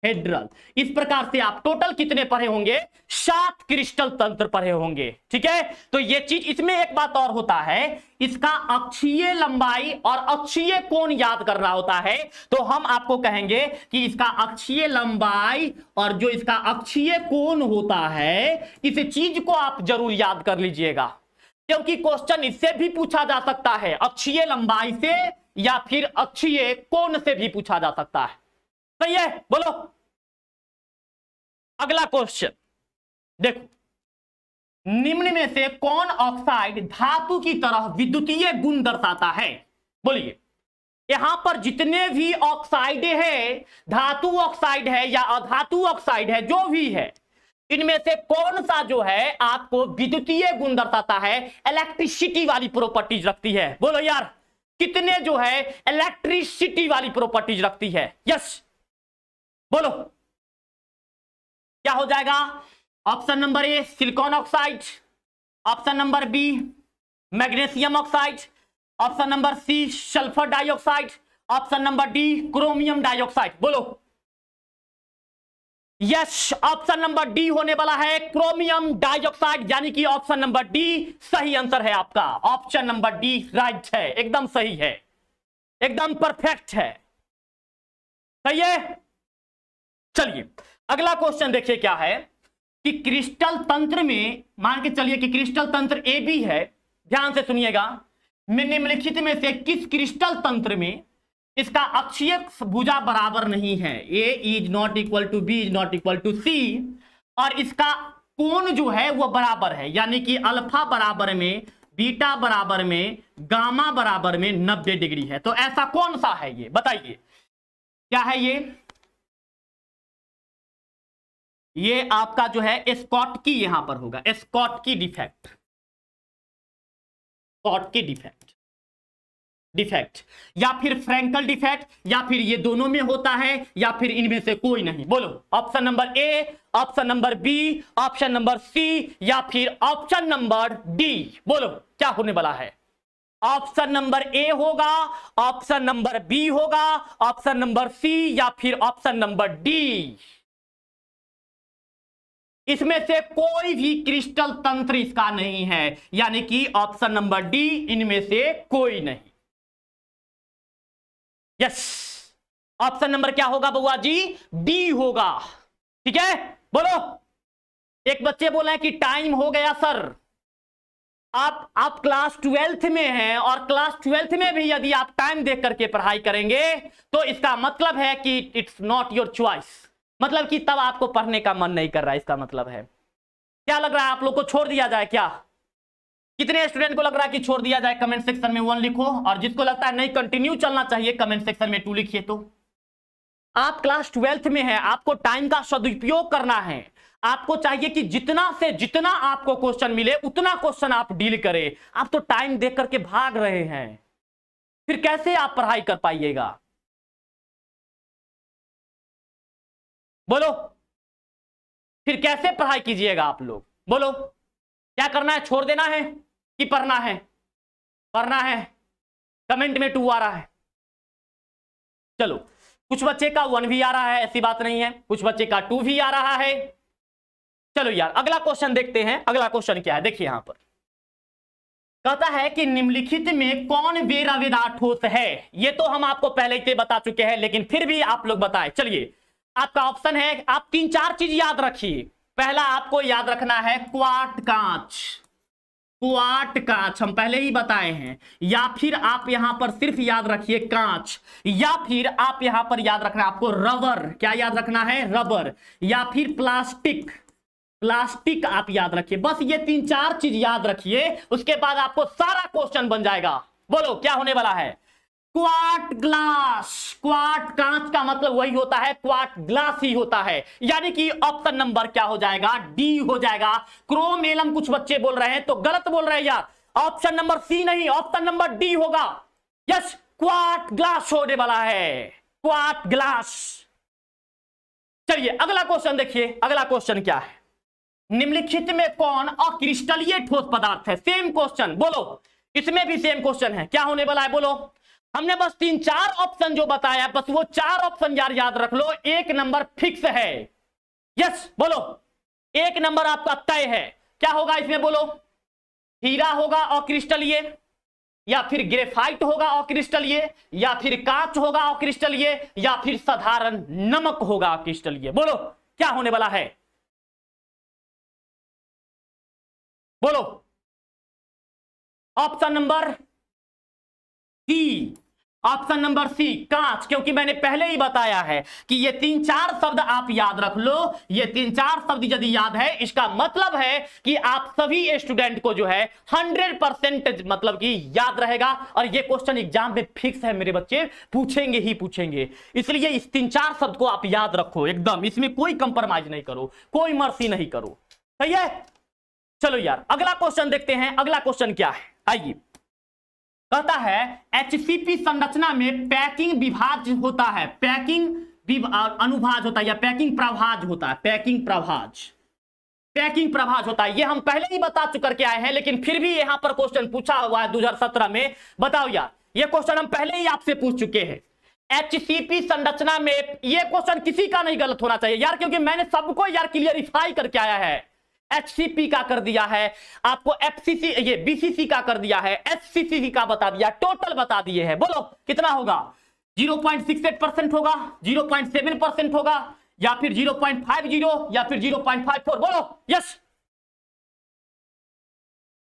हेड्रल। इस प्रकार से आप टोटल कितने पढ़े होंगे? 7 क्रिस्टल तंत्र पढ़े होंगे, ठीक है। तो ये चीज, इसमें एक बात और होता है, इसका अक्षीय लंबाई और अक्षीय कोण याद करना होता है। तो हम आपको कहेंगे कि इसका अक्षीय लंबाई और जो इसका अक्षीय कोण होता है, इस चीज को आप जरूर याद कर लीजिएगा, क्योंकि क्वेश्चन इससे भी पूछा जा सकता है, अक्षीय लंबाई से या फिर अक्षीय कोण से भी पूछा जा सकता है। सही है? बोलो अगला क्वेश्चन देखो, निम्न में से कौन ऑक्साइड धातु की तरह विद्युतीय गुण दर्शाता है? बोलिए। यहां पर जितने भी ऑक्साइड है, धातु ऑक्साइड है या अधातु ऑक्साइड है, जो भी है, इनमें से कौन सा जो है आपको विद्युतीय गुण दर्शाता है, इलेक्ट्रिसिटी वाली प्रॉपर्टीज रखती है? बोलो यार, कितने जो है इलेक्ट्रिसिटी वाली प्रॉपर्टीज रखती है? यस बोलो, क्या हो जाएगा? Option number A silicon oxide, option number B magnesium oxide, option number C sulphur dioxide, option number D chromium dioxide. बोलो। यस, ऑप्शन नंबर डी होने वाला है क्रोमियम डाइऑक्साइड, यानी कि ऑप्शन नंबर डी सही आंसर है आपका। ऑप्शन नंबर डी राइट है, एकदम सही है, एकदम परफेक्ट है, सही है। चलिए अगला क्वेश्चन देखिए क्या है कि क्रिस्टल तंत्र में, मान के चलिए कि क्रिस्टल तंत्र ए बी है, ध्यान से सुनिएगा, निम्नलिखित में से किस क्रिस्टल तंत्र में इसका अक्षीय भुजा बराबर नहीं है? A is not equal to B is not equal to C, और इसका कोण जो है वो बराबर है, यानी कि अल्फा बराबर में, बीटा बराबर में, गामा बराबर में 90 डिग्री है। तो ऐसा कौन सा है ये? बताइए क्या है ये आपका जो है स्कॉटकी, यहां पर होगा Schottky defect, Schottky defect. Defect, या फिर फ्रैंकल डिफेक्ट, या फिर ये दोनों में होता है, या फिर इनमें से कोई नहीं? बोलो, option number A, option number B, option number C, या फिर ऑप्शन नंबर डी? बोलो क्या होने वाला है? ऑप्शन नंबर ए होगा, ऑप्शन नंबर बी होगा, ऑप्शन नंबर सी, या फिर ऑप्शन नंबर डी? इसमें से कोई भी क्रिस्टल तंत्र इसका नहीं है, यानी कि ऑप्शन नंबर डी इनमें से कोई नहीं। यस, ऑप्शन नंबर क्या होगा बउआ जी? डी होगा। ठीक है, बोलो। एक बच्चे बोले हैं कि टाइम हो गया सर। आप क्लास 12th में हैं, और क्लास 12th में भी यदि आप टाइम देख करके पढ़ाई करेंगे तो इसका मतलब है कि इट्स नॉट योर चॉइस, मतलब कि तब आपको पढ़ने का मन नहीं कर रहा है, इसका मतलब है। क्या लग रहा है, आप लोग को छोड़ दिया जाए क्या? कितने स्टूडेंट को लग रहा है कि छोड़ दिया जाए? कमेंट सेक्शन में 1 लिखो, और जिसको लगता है नहीं कंटिन्यू चलना चाहिए कमेंट सेक्शन में 2 लिखिए। तो आप क्लास 12th में हैं, आपको टाइम का सदुपयोग करना है। आपको चाहिए कि जितना से जितना आपको क्वेश्चन मिले उतना क्वेश्चन आप डील करें। आप तो टाइम देख करके भाग रहे हैं, फिर कैसे आप पढ़ाई कर पाइएगा? बोलो, फिर कैसे पढ़ाई कीजिएगा आप लोग? बोलो, क्या करना है? छोड़ देना है कि पढ़ना है? पढ़ना है। कमेंट में 2 आ रहा है। चलो, कुछ बच्चे का 1 भी आ रहा है, ऐसी बात नहीं है, कुछ बच्चे का 2 भी आ रहा है। चलो यार, अगला क्वेश्चन देखते हैं। अगला क्वेश्चन क्या है, देखिए यहां पर कहता है कि निम्नलिखित में कौन बेरवेदार ठोस है? ये तो हम आपको पहले ही बता चुके हैं, लेकिन फिर भी आप लोग बताएं। चलिए, आपका ऑप्शन है, आप 3-4 चीज याद रखिए। पहला आपको याद रखना है क्वार्ट कांच। क्वार्ट कांच हम पहले ही बताए हैं। या फिर आप यहां पर सिर्फ याद रखिए कांच, या फिर आप यहां पर याद रखना है आपको रबर। क्या याद रखना है? रबर। या फिर प्लास्टिक। प्लास्टिक आप याद रखिए। बस ये 3-4 चीज याद रखिए, उसके बाद आपको सारा क्वेश्चन बन जाएगा। बोलो क्या होने वाला है? Quart glass. क्वार्ट कांच का मतलब वही होता है, क्वार्ट ग्लास ही होता है। यानी कि ऑप्शन नंबर क्या हो जाएगा? डी हो जाएगा। क्रोम एलम कुछ बच्चे बोल रहे हैं तो गलत बोल रहे हैं यार, ऑप्शन नंबर सी नहीं, ऑप्शन नंबर डी होगा। यस, क्वार्ट ग्लास होने वाला है, क्वार्ट ग्लास। चलिए अगला क्वेश्चन देखिए। अगला क्वेश्चन क्या है? निम्नलिखित में कौन अक्रिस्टलीय ठोस पदार्थ है? Same question. बोलो, इसमें भी सेम क्वेश्चन है। क्या होने वाला है? बोलो। हमने बस 3-4 ऑप्शन जो बताया, बस वो 4 ऑप्शन याद रख लो। 1 नंबर फिक्स है। यस, बोलो, 1 नंबर आपका तय है। क्या होगा इसमें? बोलो, हीरा होगा अक्रिस्टलीय, या फिर ग्रेफाइट होगा अक्रिस्टलीय, या फिर कांच होगा अक्रिस्टलीय, या फिर साधारण नमक होगा अक्रिस्टलीय? बोलो क्या होने वाला है? बोलो। Option number C. Option number C, कांच। क्योंकि मैंने पहले ही बताया है कि ये 3-4 शब्द आप याद रख लो। ये 3-4 शब्द यदि याद है, इसका मतलब है कि आप सभी स्टूडेंट को जो है 100% मतलब कि याद रहेगा। और ये क्वेश्चन एग्जाम में फिक्स है मेरे बच्चे, पूछेंगे ही पूछेंगे। इसलिए इस 3-4 शब्द को आप याद रखो एकदम, इसमें कोई कंप्रोमाइज नहीं करो, कोई मर्सी नहीं करो। सही है? चलो यार, अगला क्वेश्चन देखते हैं। अगला क्वेश्चन क्या है, आइए। कहता है एचसीपी संरचना में पैकिंग विभाज होता है, पैकिंग अनुभाज होता है, या पैकिंग प्रभाज होता है। पैकिंग प्रभाज, पैकिंग प्रभाज होता है। ये हम पहले ही बता चुकर के आए हैं, लेकिन फिर भी यहां पर क्वेश्चन पूछा हुआ है 2017 में। बताओ यार, ये क्वेश्चन हम पहले ही आपसे पूछ चुके हैं। एचसीपी संरचना में ये क्वेश्चन किसी का नहीं गलत होना चाहिए यार, क्योंकि मैंने सबको यार क्लियरिफाई करके आया है। एचसीपी का कर दिया है आपको, एफसीसी ये बीसीसी का कर दिया है, एचसीसी का बता दिया, टोटल बता दिए हैं। बोलो कितना होगा? 0.68% होगा, 0.7% होगा, या फिर 0.50, या फिर 0.54? बोलो यस।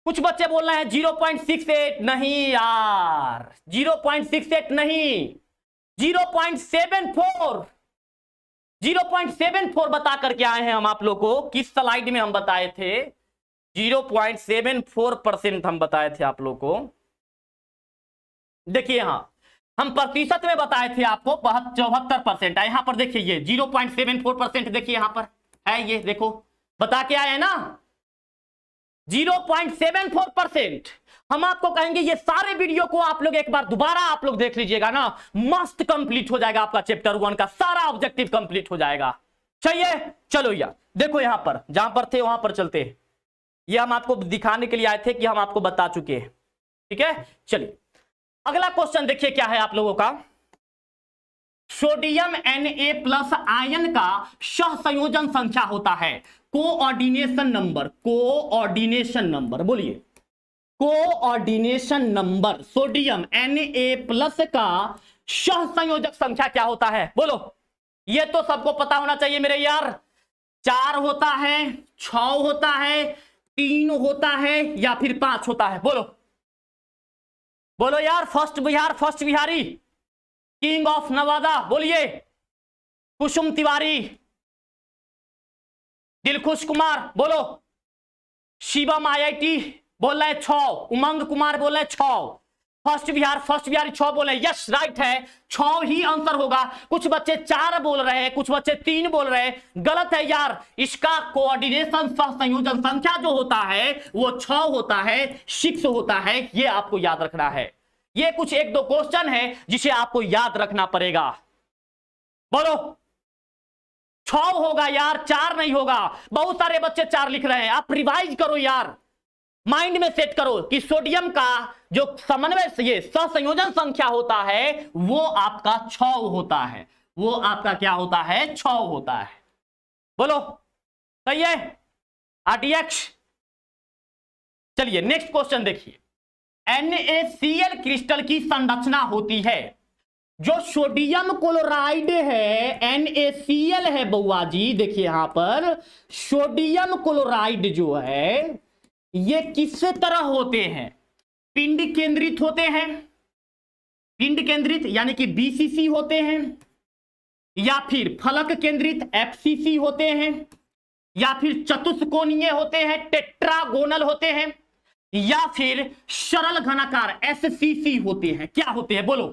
कुछ बच्चे बोल रहे हैं 0.68 नहीं यार, 0.68 नहीं, 0.74 0.74 बता करके आए हैं हम आप लोग को। किस स्लाइड में हम बताए थे? 0.74% हम बताए थे आप लोग को। देखिए यहां हम प्रतिशत में बताए थे आपको 74% है। यहां पर देखिए ये 0.74%, देखिए यहां पर है, ये देखो बता के आए हैं ना 0.74%। हम आपको कहेंगे ये सारे वीडियो को आप लोग एक बार दोबारा आप लोग देख लीजिएगा ना, मस्त कंप्लीट हो जाएगा आपका चैप्टर 1 का सारा ऑब्जेक्टिव कंप्लीट हो जाएगा। चाहिए? चलो यार देखो यहां पर जहां पर थे वहां पर चलते हैं। ये हम आपको दिखाने के लिए आए थे कि हम आपको बता चुके हैं, ठीक है। चलिए अगला क्वेश्चन देखिए क्या है आप लोगों का। सोडियम Na+ आयन का सहसंयोजन संख्या होता है कोऑर्डिनेशन नंबर। कोऑर्डिनेशन नंबर बोलिए, कोऑर्डिनेशन नंबर सोडियम Na+ का सहसंयोजक संख्या क्या होता है? बोलो, ये तो सबको पता होना चाहिए मेरे यार। 4 होता है, 6 होता है, 3 होता है या फिर 5 होता है? बोलो बोलो यार। First Bihari, king of Nawada, बोलिए। कुसुम तिवारी, दिलखुश कुमार, बोलो। शिवम IIT बोल रहे 6, उमंग कुमार बोल रहे 6, फर्स्ट बिहारी 6 बोले। यस राइट है, 6 ही आंसर होगा। कुछ बच्चे 4 बोल रहे हैं, कुछ बच्चे 3 बोल रहे हैं, गलत है यार। इसका कोऑर्डिनेशन सहसंयोजन संख्या जो होता है वो 6 होता है, 6 होता है। ये आपको याद रखना है। ये कुछ 1-2 क्वेश्चन है जिसे आपको याद रखना पड़ेगा। बोलो 6 होगा यार, 4 नहीं होगा। बहुत सारे बच्चे 4 लिख रहे हैं। आप रिवाइज करो यार, माइंड में सेट करो कि सोडियम का जो समन्वय ये सहसंयोजन संख्या होता है वो आपका 6 होता है। वो आपका क्या होता है? 6 होता है। बोलो सही है RTX। चलिए नेक्स्ट क्वेश्चन देखिए। NaCl क्रिस्टल की संरचना होती है। जो सोडियम क्लोराइड है NaCl है बउआ जी, देखिए यहां पर सोडियम क्लोराइड जो है ये किससे तरह होते हैं? पिंड केंद्रित होते हैं। पिंड केंद्रित यानी कि BCC होते हैं, या फिर फलक केंद्रित FCC होते हैं, या फिर चतुष्कोणीय होते हैं टेट्रागोनल होते हैं, या फिर सरल घनाकार SCC होते हैं। क्या होते हैं? बोलो।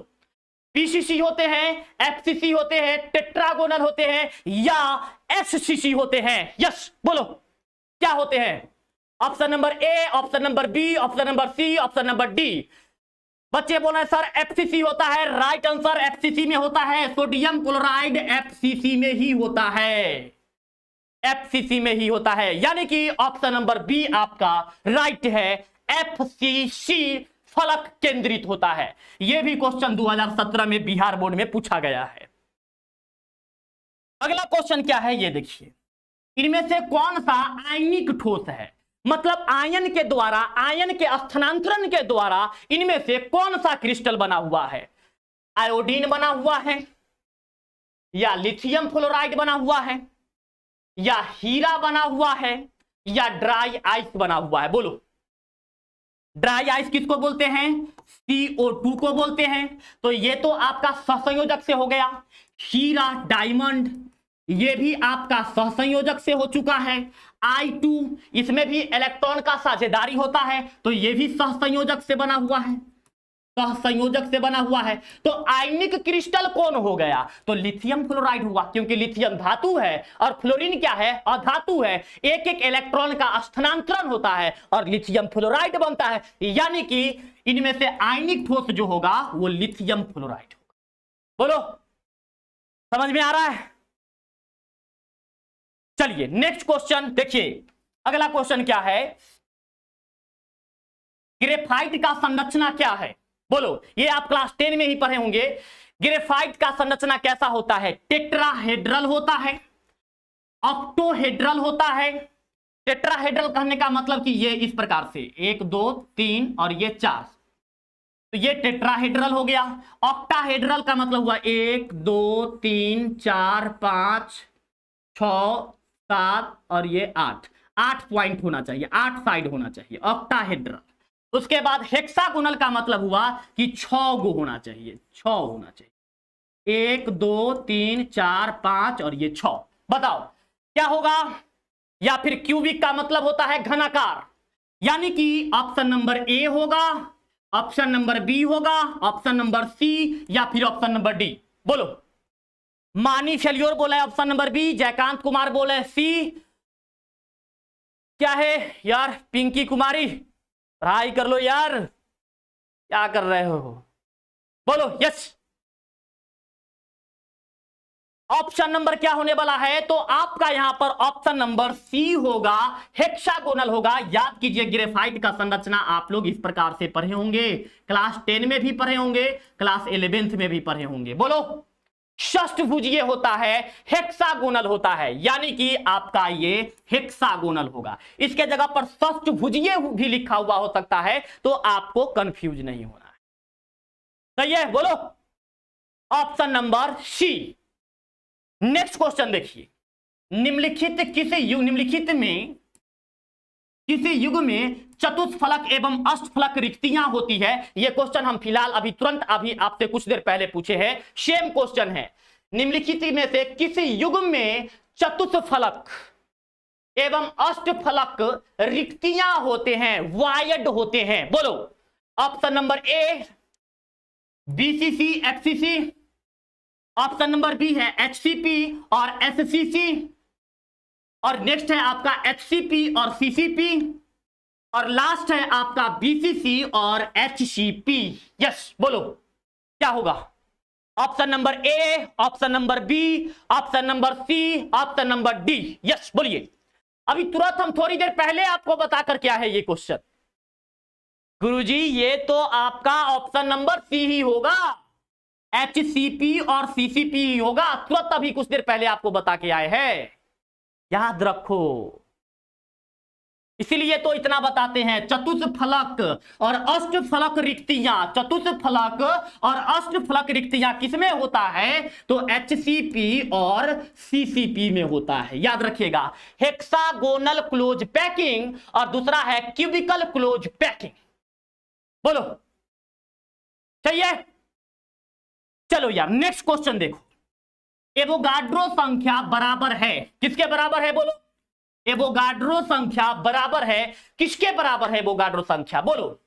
PCC होते हैं, FCC होते हैं, टेट्रागोनल होते हैं या SCC होते हैं? यस बोलो क्या होते हैं? Option number A, option number B, option number C, option number D. बच्चे बोल रहे हैं सर FCC होता है। राइट आंसर FCC में होता है। सोडियम क्लोराइड FCC में ही होता है, FCC में ही होता है। यानी कि ऑप्शन नंबर बी आपका राइट है, FCC फलक केंद्रित होता है। यह भी क्वेश्चन 2017 में बिहार बोर्ड में पूछा गया है। अगला क्वेश्चन क्या है ये देखिए। इनमें से कौन सा आयनिक ठोस है? मतलब आयन के द्वारा, आयन के स्थानांतरण के द्वारा इनमें से कौन सा क्रिस्टल बना हुआ है? आयोडीन बना हुआ है, या लिथियम फ्लोराइड बना हुआ है, या हीरा बना हुआ है, या ड्राई आइस बना हुआ है? बोलो। ड्राई आइस किसको बोलते हैं? CO2 को बोलते हैं। तो ये तो आपका सहसंयोजक से हो गया। हीरा, डायमंड, ये भी आपका सहसंयोजक से हो चुका है। I2 इसमें भी इलेक्ट्रॉन का साझेदारी होता है, तो ये भी सहसंयोजक से बना हुआ है, सहसंयोजक से बना हुआ है। तो आयनिक क्रिस्टल कौन हो गया? तो लिथियम फ्लोराइड हुआ, क्योंकि लिथियम धातु है और फ्लोरीन क्या है? अधातु है। एक एक इलेक्ट्रॉन का स्थानांतरण होता है और लिथियम फ्लोराइड बनता है। यानी कि इनमें से आयनिक ठोस जो होगा वो लिथियम फ्लोराइड होगा। बोलो समझ में आ रहा है? चलिए नेक्स्ट क्वेश्चन देखिए। अगला क्वेश्चन क्या है? ग्रेफाइट का संरचना क्या है? बोलो। ये आप क्लास 10 में ही पढ़े होंगे। ग्रेफाइट का संरचना कैसा होता है? टेट्राहेड्रल होता है, ऑक्टोहेड्रल होता है। टेट्राहेड्रल कहने का मतलब कि ये इस प्रकार से 1 2 3 और ये 4, तो ये टेट्राहेड्रल हो गया। ऑक्टाहेड्रल का मतलब हुआ 1 2 3 4 5 6 7 और ये 8 पॉइंट होना चाहिए, 8 साइड होना चाहिए ऑक्टाहेड्रल। उसके बाद हेक्सागोनल का मतलब हुआ कि 6 गो होना चाहिए, 6 होना चाहिए। 1 2 3 4 5 और ये 6। बताओ क्या होगा? या फिर क्यूबिक का मतलब होता है घनाकार, यानी कि ऑप्शन नंबर ए होगा, ऑप्शन नंबर बी होगा, ऑप्शन नंबर सी या फिर ऑप्शन नंबर डी। बोलो। मानी फेल्योर बोला है option number B, Jaikant Kumar बोले है सी। क्या है यार? पिंकी कुमारी पढ़ाई कर लो यार। क्या कर रहे हो? बोलो यस। ऑप्शन नंबर क्या होने वाला है? तो आपका यहां पर ऑप्शन नंबर सी होगा, हेक्सागोनल होगा। याद कीजिए ग्रेफाइट का संरचना आप लोग इस प्रकार से पढ़े होंगे, क्लास 10 में भी पढ़े होंगे, क्लास 11th में भी पढ़े होंगे। बोलो षष्ठभुजीय होता है, हेक्सागोनल होता है, यानी कि आपका ये हेक्सागोनल होगा। इसके जगह पर षष्ठभुजीय भी लिखा हुआ हो सकता है, तो आपको कंफ्यूज नहीं होना है। सही है? बोलो option number C. Next question देखिए, निम्नलिखित किसी युग में चतुष्फलक एवं अष्टफलक रिक्तियां होती है। यह क्वेश्चन हम फिलहाल अभी तुरंत अभी आपसे कुछ देर पहले पूछे हैं, सेम क्वेश्चन है। निम्नलिखित में से किसी युग में चतुष्फलक एवं अष्टफलक रिक्तियां होते हैं, वायड होते हैं। बोलो option number A BCC FCC, option number B है एचसीपी और एससीसी, और नेक्स्ट है आपका एचसीपी और सीसीपी, और लास्ट है आपका बीसीसी और एचसीपी। यस बोलो क्या होगा? Option number A, option number B, option number C, option number D. Yes बोलिए। अभी तुरंत हम थोड़ी देर पहले आपको बताकर क्या है ये क्वेश्चन। गुरुजी ये तो आपका ऑप्शन नंबर सी ही होगा, एचसीपी और सीसीपी ही होगा। तुरंत अभी कुछ देर पहले आपको बता के आए हैं, याद रखो। इसीलिए तो इतना बताते हैं, चतुष्फलक और अष्टफलक रिक्तियां, चतुष्फलक और अष्टफलक रिक्तियां किसमें होता है? तो एचसीपी और सीसीपी में होता है। याद रखिएगा, हेक्सागोनल क्लोज पैकिंग और दूसरा है क्यूबिकल क्लोज पैकिंग। बोलो सही है? चलो यार नेक्स्ट क्वेश्चन देखो। एवोगाड्रो संख्या बराबर है, किसके बराबर है? बोलो एवोगाड्रो संख्या बराबर है, किसके बराबर है एवोगाड्रो संख्या? बोलो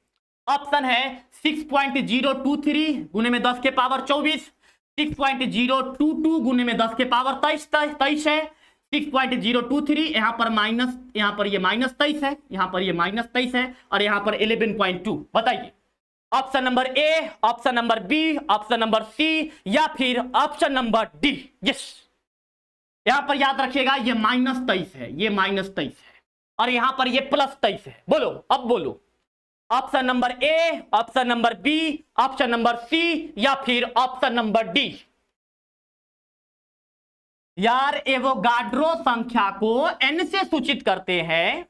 ऑप्शन है 6.023 गुने में 10 के पावर 24, 6.022 गुने में 10 के पावर 23 है, 6.023 यहां पर माइनस, यहां पर ये माइनस 23 है, यहां पर ये माइनस 23 है, और यहां पर 11.2। बताइए option number A, option number B, option number C, या फिर ऑप्शन नंबर डी। यस यहां पर याद रखिएगा ये माइनस 23 है, ये माइनस 23 है, और यहां पर ये प्लस 23 है। बोलो अब बोलो option number A, option number B, option number C, या फिर ऑप्शन नंबर डी। यार एवोगाड्रो संख्या को n से सूचित करते हैं,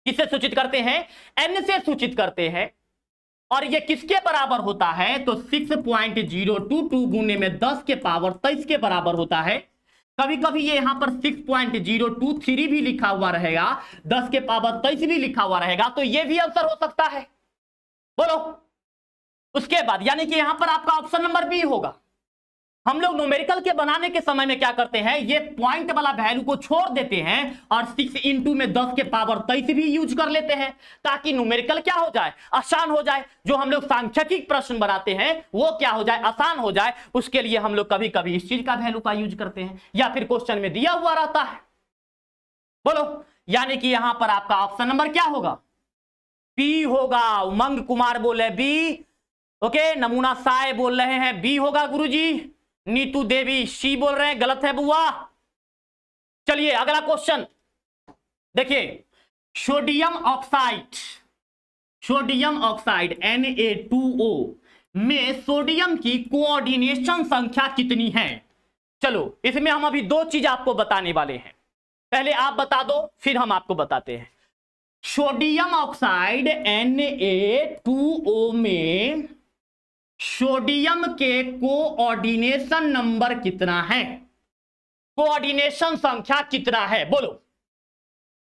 किससे सूचित करते हैं? n से सूचित करते हैं, और ये किसके बराबर होता है? तो 6.022 गुने में 10 के पावर 23 के बराबर होता है। कभी कभी ये यहां पर 6.023 भी लिखा हुआ रहेगा, 10 के पावर 23 भी लिखा हुआ रहेगा, तो ये भी आंसर हो सकता है। बोलो उसके बाद यानी कि यहां पर आपका ऑप्शन नंबर बी होगा। हम लोग न्यूमेरिकल के बनाने के समय में क्या करते हैं, ये पॉइंट वाला वैल्यू को छोड़ देते हैं और 6 इंटू में 10 के पावर 23 भी यूज कर लेते हैं, ताकि न्यूमेरिकल क्या हो जाए, आसान हो जाए। जो हम लोग सांख्यिकी प्रश्न बनाते हैं वो क्या हो जाए, आसान हो जाए। उसके लिए हम लोग कभी कभी इस चीज का वैल्यू का यूज करते हैं, या फिर क्वेश्चन में दिया हुआ रहता है। बोलो यानी कि यहां पर आपका ऑप्शन नंबर क्या होगा? बी होगा। उमंग कुमार बोले बी, ओके। नमूना साय बोल रहे हैं बी होगा गुरुजी। नीतू देवी सी बोल रहे हैं, गलत है बुआ। चलिए अगला क्वेश्चन देखिए। सोडियम ऑक्साइड Na2O में सोडियम की कोऑर्डिनेशन संख्या कितनी है? चलो इसमें हम अभी दो चीज आपको बताने वाले हैं, पहले आप बता दो फिर हम आपको बताते हैं। सोडियम ऑक्साइड Na2O में सोडियम के कोऑर्डिनेशन नंबर कितना है? कोऑर्डिनेशन संख्या कितना है? बोलो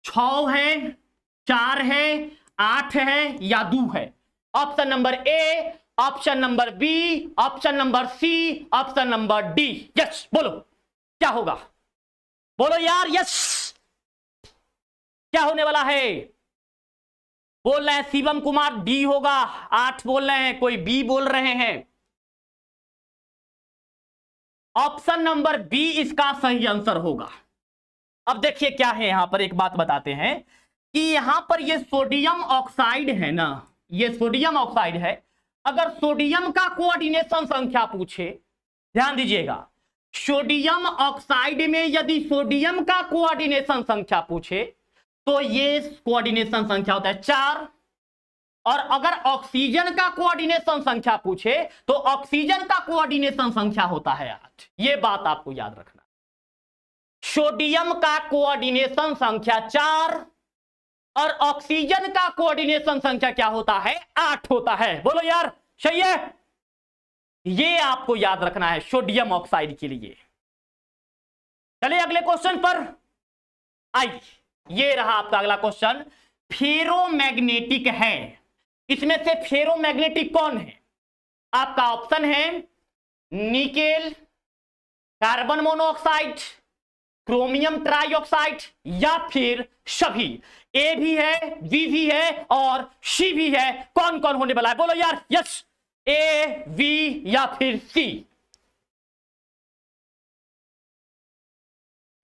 6 है, 4 है, 8 है, या 2 है? Option number A, option number B, option number C, option number D. Yes बोलो क्या होगा? बोलो यार यस क्या होने वाला है? बोल रहे हैं शिवम कुमार डी होगा, 8 बोल रहे हैं, कोई बी बोल रहे हैं। ऑप्शन नंबर बी इसका सही आंसर होगा। अब देखिए क्या है, यहां पर एक बात बताते हैं कि यहां पर ये सोडियम ऑक्साइड है ना, ये सोडियम ऑक्साइड है, अगर सोडियम का कोऑर्डिनेशन संख्या पूछे, ध्यान दीजिएगा, सोडियम ऑक्साइड में यदि सोडियम का कोऑर्डिनेशन संख्या पूछे तो ये कोऑर्डिनेशन संख्या होता है 4, और अगर ऑक्सीजन का कोऑर्डिनेशन संख्या पूछे तो ऑक्सीजन का कोऑर्डिनेशन संख्या होता है 8। ये बात आपको याद रखना, सोडियम का कोऑर्डिनेशन संख्या 4 और ऑक्सीजन का कोऑर्डिनेशन संख्या क्या होता है, 8 होता है। बोलो यार, सही है? ये आपको याद रखना है सोडियम ऑक्साइड के लिए। चलिए अगले क्वेश्चन पर आइए, ये रहा आपका अगला क्वेश्चन। फेरोमैग्नेटिक है, इसमें से फेरोमैग्नेटिक कौन है? आपका ऑप्शन है nickel, carbon monoxide, chromium trioxide या फिर सभी। ए भी है, बी भी है और सी भी है। कौन कौन होने वाला है? बोलो यार। यस, ए, बी या फिर सी।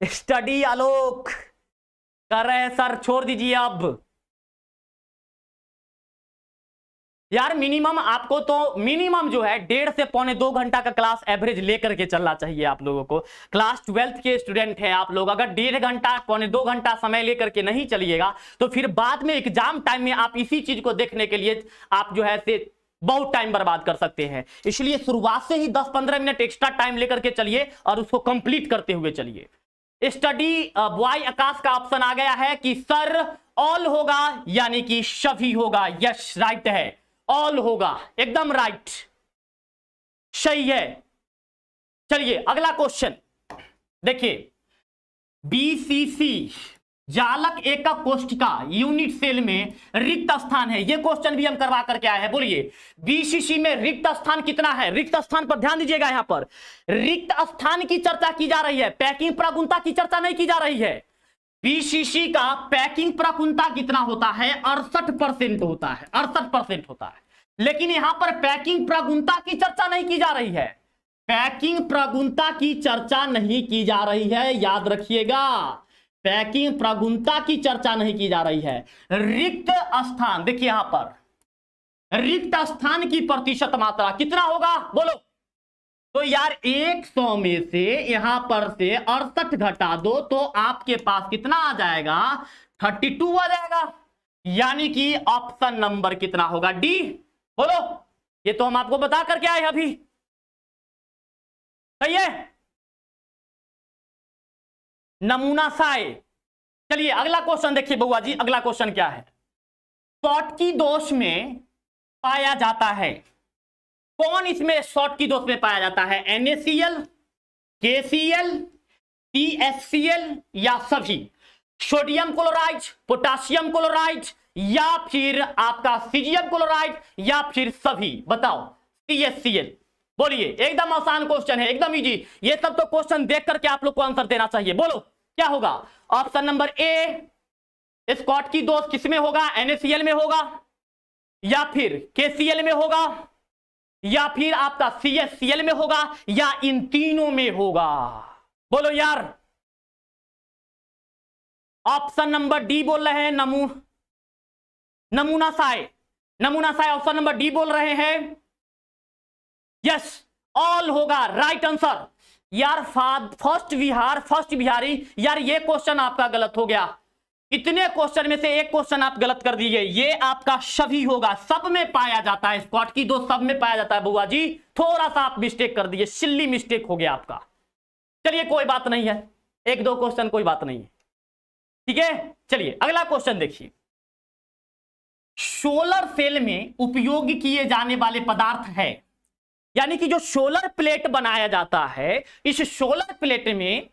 स्टडी आलोक कर रहे हैं सर, छोड़ दीजिए अब यार। मिनिमम आपको तो मिनिमम जो है 1.5 से पौने 2 घंटा का क्लास एवरेज लेकर के चलना चाहिए आप लोगों को। क्लास 12th के स्टूडेंट हैं आप लोग, अगर 1.5 घंटा पौने 2 घंटा समय लेकर के नहीं चलिएगा तो फिर बाद में एग्जाम टाइम में आप इसी चीज को देखने के लिए आप जो है से बहुत टाइम बर्बाद कर सकते हैं। इसलिए शुरुआत से ही 10-15 मिनट एक्स्ट्रा टाइम लेकर के चलिए और उसको कंप्लीट करते हुए चलिए। स्टडी बॉय आकाश का ऑप्शन आ गया है कि सर ऑल होगा यानी कि सभी होगा। यस, राइट है, ऑल होगा, एकदम राइट, सही है। चलिए अगला क्वेश्चन देखिए, बीसीसी जालक एकक कोशिका यूनिट सेल में रिक्त स्थान है। यह क्वेश्चन भी हम करवा करके आए हैं। बोलिए बीसीसी में रिक्त स्थान कितना है? रिक्त स्थान पर ध्यान दीजिएगा, यहां पर रिक्त स्थान की चर्चा की जा रही है, पैकिंग प्रगुणता की चर्चा नहीं की जा रही है। बीसीसी का पैकिंग प्रगुणता कितना होता है? 68% होता है, 68% होता है। लेकिन यहां पर पैकिंग प्रगुणता की चर्चा नहीं की जा रही है, पैकिंग प्रगुणता की चर्चा नहीं की जा रही है, याद रखिएगा, पैकिंग प्रगुणता की चर्चा नहीं की जा रही है। रिक्त स्थान देखिए, यहां पर रिक्त स्थान की प्रतिशत मात्रा कितना होगा? बोलो। तो यार 100 में से यहां पर से 68 घटा दो तो आपके पास कितना आ जाएगा? 32 आ जाएगा। यानी कि ऑप्शन नंबर कितना होगा? डी। बोलो, ये तो हम आपको बता करके आए अभी, सही है। नमूना साय। चलिए अगला क्वेश्चन देखिए बउआ जी, अगला क्वेश्चन क्या है? शॉटकी दोष में पाया जाता है, कौन इसमें शॉटकी दोष में पाया जाता है? NaCl, KCl, THCl या सभी? सोडियम क्लोराइड, पोटासियम क्लोराइड या फिर आपका सीजियम क्लोराइड या फिर सभी? बताओ। CHCl। बोलिए, एकदम आसान क्वेश्चन है, एकदम इजी। ये सब तो क्वेश्चन देख करके आप लोग को आंसर देना चाहिए। बोलो क्या होगा? ऑप्शन नंबर ए, स्कॉटकी दोष किसमें होगा? NaCl में होगा या फिर KCl में होगा या फिर आपका CHCl में होगा या इन तीनों में होगा? बोलो यार। ऑप्शन नंबर डी बोल रहे हैं, नमूना साय, नमूना साय ऑप्शन नंबर डी बोल रहे हैं। यस, ऑल होगा, राइट आंसर। यार फर्स्ट बिहारी, यार ये क्वेश्चन आपका गलत हो गया। इतने क्वेश्चन में से एक क्वेश्चन आप गलत कर दीजिए। ये आपका सभी होगा, सब में पाया जाता है, स्कॉटकी दोष सब में पाया जाता है बुआ जी। थोड़ा सा आप मिस्टेक कर दीजिए, सिल्ली मिस्टेक हो गया आपका। चलिए कोई बात नहीं है, 1-2 क्वेश्चन कोई बात नहीं है, ठीक है। चलिए अगला क्वेश्चन देखिए, सोलर सेल में उपयोग किए जाने वाले पदार्थ है, यानी कि जो सोलर प्लेट बनाया जाता है, इस सोलर प्लेट में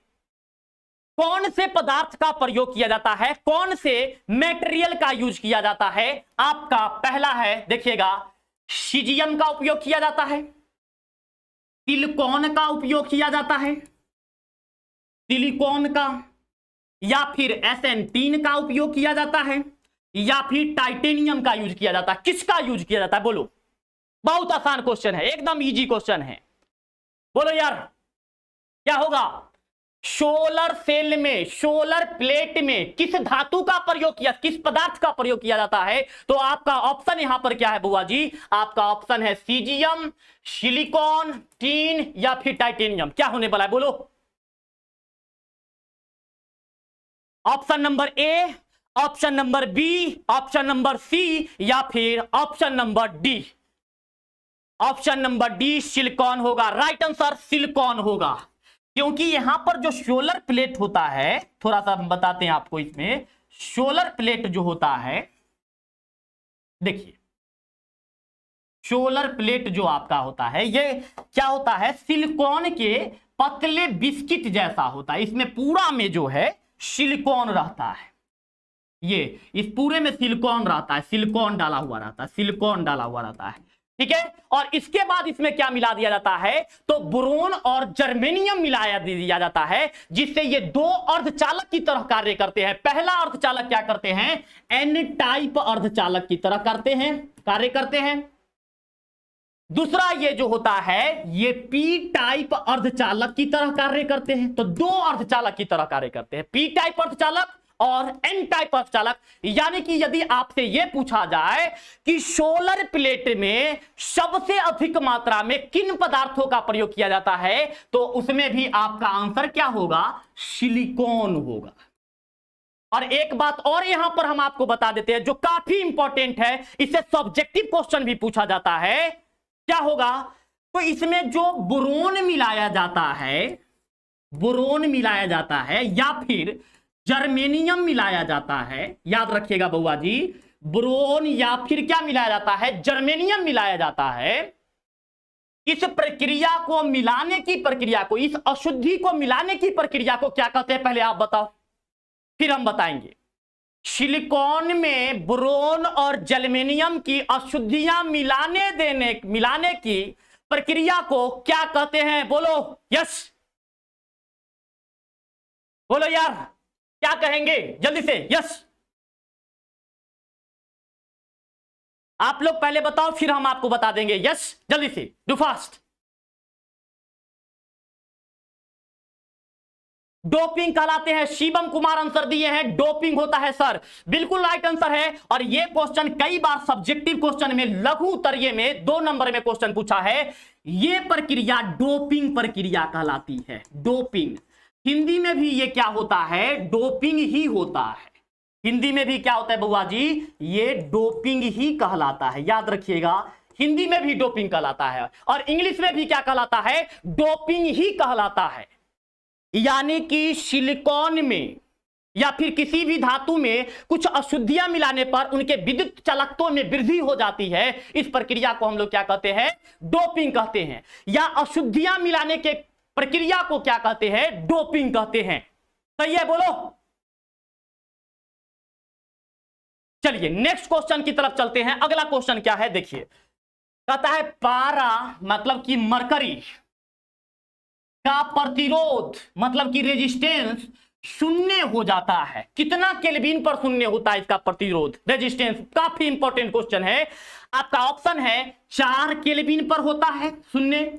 कौन से पदार्थ का प्रयोग किया जाता है, कौन से मेटेरियल का यूज किया जाता है? आपका पहला है, देखिएगा, सीजियम का उपयोग किया जाता है, सिलिकॉन का उपयोग किया जाता है, सिलिकॉन का, या फिर SN3 का उपयोग किया जाता है, या फिर टाइटेनियम का यूज किया जाता है। किसका यूज किया जाता है? बोलो। बहुत आसान क्वेश्चन है, एकदम इजी क्वेश्चन है। बोलो यार क्या होगा? सोलर सेल में, सोलर प्लेट में किस धातु का प्रयोग किया, किस पदार्थ का प्रयोग किया जाता है? तो आपका ऑप्शन यहां पर क्या है बुआ जी? आपका ऑप्शन है सीजियम, सिलिकॉन, टीन या फिर टाइटेनियम। क्या होने वाला है बोलो? Option number A, option number B, option number C या फिर option number D? Option number D silicon होगा। राइट आंसर सिलिकॉन होगा, क्योंकि यहां पर जो सोलर प्लेट होता है, थोड़ा सा हम बताते हैं आपको, इसमें सोलर प्लेट जो होता है, देखिए सोलर प्लेट जो आपका होता है, ये क्या होता है? सिलिकॉन के पतले बिस्किट जैसा होता है। इसमें पूरा में जो है सिलिकॉन रहता है, ये इस पूरे में सिलिकॉन रहता है, सिलिकॉन डाला हुआ रहता है, सिलिकॉन डाला हुआ रहता है, ठीक है। और इसके बाद इसमें क्या मिला दिया जाता है? तो बोरोन और जर्मेनियम मिलाया दिया जाता है, जिससे ये दो अर्धचालक की तरह कार्य करते हैं। पहला अर्धचालक क्या करते हैं? एन टाइप अर्धचालक की तरह कार्य करते हैं। दूसरा ये जो होता है, ये पी टाइप अर्धचालक की तरह कार्य करते हैं। तो दो अर्धचालक की तरह कार्य करते हैं, पी टाइप अर्धचालक और एन टाइप अर्धचालक। यानी कि यदि आपसे यह पूछा जाए कि सोलर प्लेट में सबसे अधिक मात्रा में किन पदार्थों का प्रयोग किया जाता है, तो उसमें भी आपका आंसर क्या होगा? सिलिकॉन होगा। और एक बात और यहां पर हम आपको बता देते हैं, जो काफी इंपॉर्टेंट है, इससे सब्जेक्टिव क्वेश्चन भी पूछा जाता है। क्या होगा? तो इसमें जो बोरोन मिलाया जाता है, बोरोन मिलाया जाता है या फिर जर्मेनियम मिलाया जाता है, याद रखिएगा बउआ जी, बोरोन या फिर क्या मिलाया जाता है? जर्मेनियम मिलाया जाता है। इस प्रक्रिया को मिलाने की प्रक्रिया को, इस अशुद्धि को मिलाने की प्रक्रिया को क्या कहते हैं? पहले आप बताओ, फिर हम बताएंगे। सिलिकॉन में बोरोन और जर्मेनियम की अशुद्धियां मिलाने की प्रक्रिया को क्या कहते हैं? बोलो यस, बोलो यार, क्या कहेंगे जल्दी से? यस, आप लोग पहले बताओ, फिर हम आपको बता देंगे। यस, जल्दी से, डू फास्ट। डोपिंग कहलाते हैं। शिवम कुमार आंसर दिए हैं, डोपिंग होता है सर, बिल्कुल राइट आंसर है। और यह क्वेश्चन कई बार सब्जेक्टिव क्वेश्चन में, लघु उत्तरीय में 2 नंबर में क्वेश्चन पूछा है। यह प्रक्रिया डोपिंग प्रक्रिया कहलाती है, डोपिंग। हिंदी में भी यह क्या होता है? डोपिंग ही होता है। हिंदी में भी क्या होता है बुआ जी? ये डोपिंग ही कहलाता है, याद रखिएगा। हिंदी में भी डोपिंग कहलाता है और इंग्लिश में भी क्या कहलाता है? डोपिंग ही कहलाता है। यानी कि सिलिकॉन में या फिर किसी भी धातु में कुछ अशुद्धियां मिलाने पर उनके विद्युत चालकत्व में वृद्धि हो जाती है। इस प्रक्रिया को हम लोग क्या कहते हैं? डोपिंग कहते हैं। या अशुद्धियां मिलाने के प्रक्रिया को क्या कहते हैं? डोपिंग कहते हैं। सही है, बोलो। चलिए नेक्स्ट क्वेश्चन की तरफ चलते हैं। अगला क्वेश्चन क्या है देखिए, कहता है पारा मतलब कि मरकरी का प्रतिरोध मतलब कि रेजिस्टेंस शून्य हो जाता है। कितना केल्विन पर शून्य होता है इसका प्रतिरोध, रेजिस्टेंस? काफी इंपॉर्टेंट क्वेश्चन है। आपका ऑप्शन है 4 केल्विन पर होता है शून्य,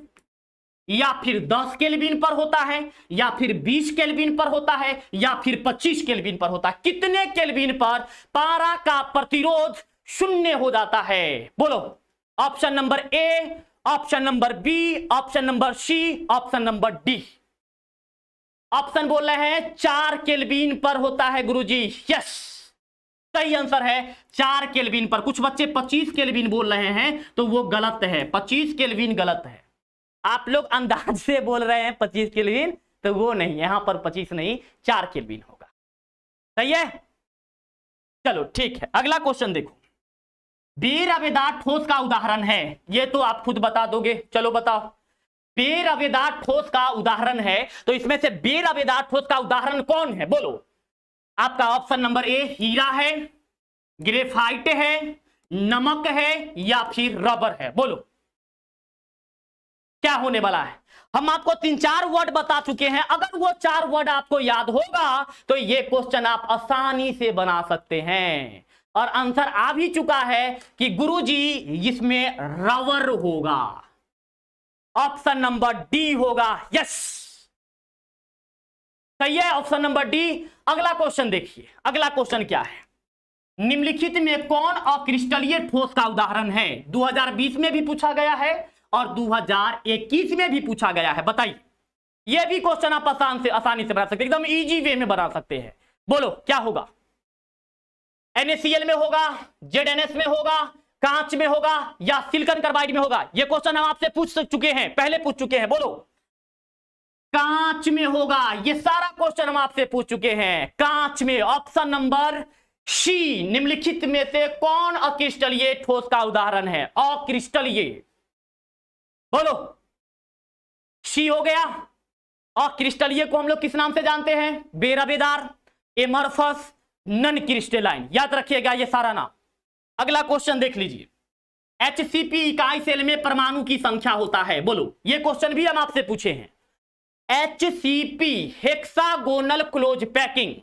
या फिर 10 केल्विन पर होता है, या फिर 20 केल्विन पर होता है, या फिर 25 केल्विन पर होता है। कितने केल्विन पर पारा का प्रतिरोध शून्य हो जाता है? बोलो। Option number A, option number B, option number C, option number D. Option बोल रहे हैं 4 केल्विन पर होता है गुरुजी। यस, सही आंसर है 4 केल्विन पर। कुछ बच्चे 25 केल्विन बोल रहे हैं तो वो गलत है, 25 केल्विन गलत है। आप लोग अंदाज से बोल रहे हैं 25 केल्विन, तो वो नहीं, यहां पर 25 नहीं 4 केल्विन होगा। सही है, चलो ठीक है। अगला क्वेश्चन देखो, बेरवेदार ठोस का उदाहरण है। ये तो आप खुद बता दोगे, चलो बताओ। बेरवेदार ठोस का उदाहरण है, तो इसमें से बेरवेदार ठोस का उदाहरण कौन है? बोलो। आपका ऑप्शन नंबर ए हीरा है, ग्रेफाइट है, नमक है, या फिर रबर है? बोलो क्या होने वाला है। हम आपको 3-4 वर्ड बता चुके हैं। अगर वो 4 वर्ड आपको याद होगा तो ये क्वेश्चन आप आसानी से बना सकते हैं। और आंसर आ भी चुका है कि गुरुजी इसमें रबर होगा, ऑप्शन नंबर डी होगा। यस, सही है, ऑप्शन नंबर डी। अगला क्वेश्चन देखिए, अगला क्वेश्चन क्या है, निम्नलिखित में कौन अक्रिस्टलीय ठोस का उदाहरण है? 2020 में भी पूछा गया है और 2021 में भी पूछा गया है, बताइए। यह भी क्वेश्चन आप आसानी से बना सकते हैं, एकदम इजी वे में बना सकते हैं। बोलो क्या होगा? NaCl में होगा, ZnS में होगा, कांच में होगा या सिलिकॉन कार्बाइड में होगा? यह क्वेश्चन हम आपसे पूछ चुके हैं, पहले पूछ चुके हैं। बोलो कांच में होगा। यह सारा क्वेश्चन हम आपसे पूछ चुके हैं, कांच में। ऑप्शन नंबर सी, निम्नलिखित में से कौन अक्रिस्टलीय ठोस का उदाहरण है? अक्रिस्टलीय, बोलो सी हो गया। अक्रिस्टलीय को हम लोग किस नाम से जानते हैं? बेरबेदार, एमरफस, नन क्रिस्टलाइन। याद रखिएगा ये सारा नाम। अगला क्वेश्चन देख लीजिए, HCP इकाई सेल में परमाणु की संख्या होता है? बोलो, ये क्वेश्चन भी हम आपसे पूछे हैं। HCP hexagonal close packing,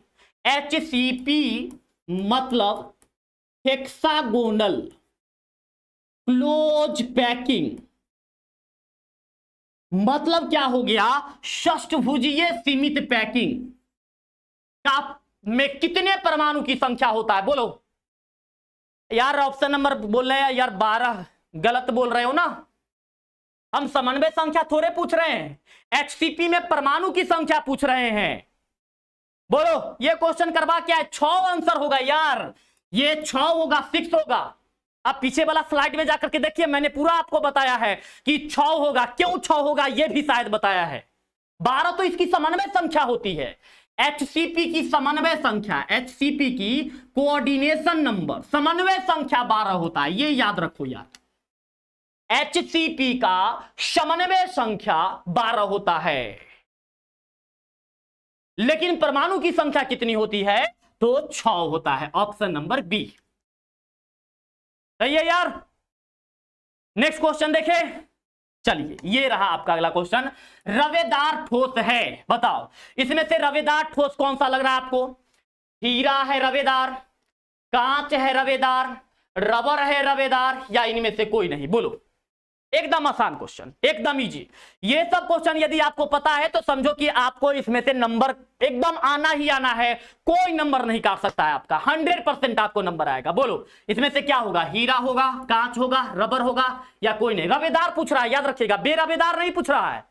HCP मतलब हेक्सागोनल क्लोज पैकिंग मतलब क्या हो गया? षष्ठभुजीय सीमित पैकिंग का में कितने परमाणु की संख्या होता है? बोलो यार, ऑप्शन नंबर बोल रहे हैं यार, 12 गलत बोल रहे हो ना। हम समन्वय संख्या थोड़े पूछ रहे हैं, HCP में परमाणु की संख्या पूछ रहे हैं। बोलो ये क्वेश्चन करवा क्या है? 6 आंसर होगा यार, ये 6 होगा, 6 होगा। आप पीछे वाला स्लाइड में जाकर के देखिए, मैंने पूरा आपको बताया है कि 6 होगा। क्यों 6 होगा ये भी शायद बताया है। 12 तो इसकी समन्वय संख्या होती है। HCP की समन्वय संख्या, HCP की कोऑर्डिनेशन नंबर, समन्वय संख्या 12 होता है, ये याद रखो यार। HCP का समन्वय संख्या 12 होता है, लेकिन परमाणु की संख्या कितनी होती है? तो 6 होता है। ऑप्शन नंबर बी सही है यार। नेक्स्ट क्वेश्चन देखे, चलिए ये रहा आपका अगला क्वेश्चन। रवेदार ठोस है, बताओ इसमें से रवेदार ठोस कौन सा लग रहा है आपको? हीरा है रवेदार, कांच है रवेदार, रबर है रवेदार, या इनमें से कोई नहीं? बोलो। एकदम आसान क्वेश्चन, एकदम इजी। ये सब क्वेश्चन यदि आपको पता है तो समझो कि आपको इसमें से नंबर एकदम आना ही आना है, कोई नंबर नहीं काट सकता है आपका, 100% आपको नंबर आएगा। बोलो इसमें से क्या होगा? हीरा होगा, कांच होगा, रबर होगा, या कोई नहीं? रवेदार पूछ रहा है, याद रखिएगा, बेरवेदार नहीं पूछ रहा है,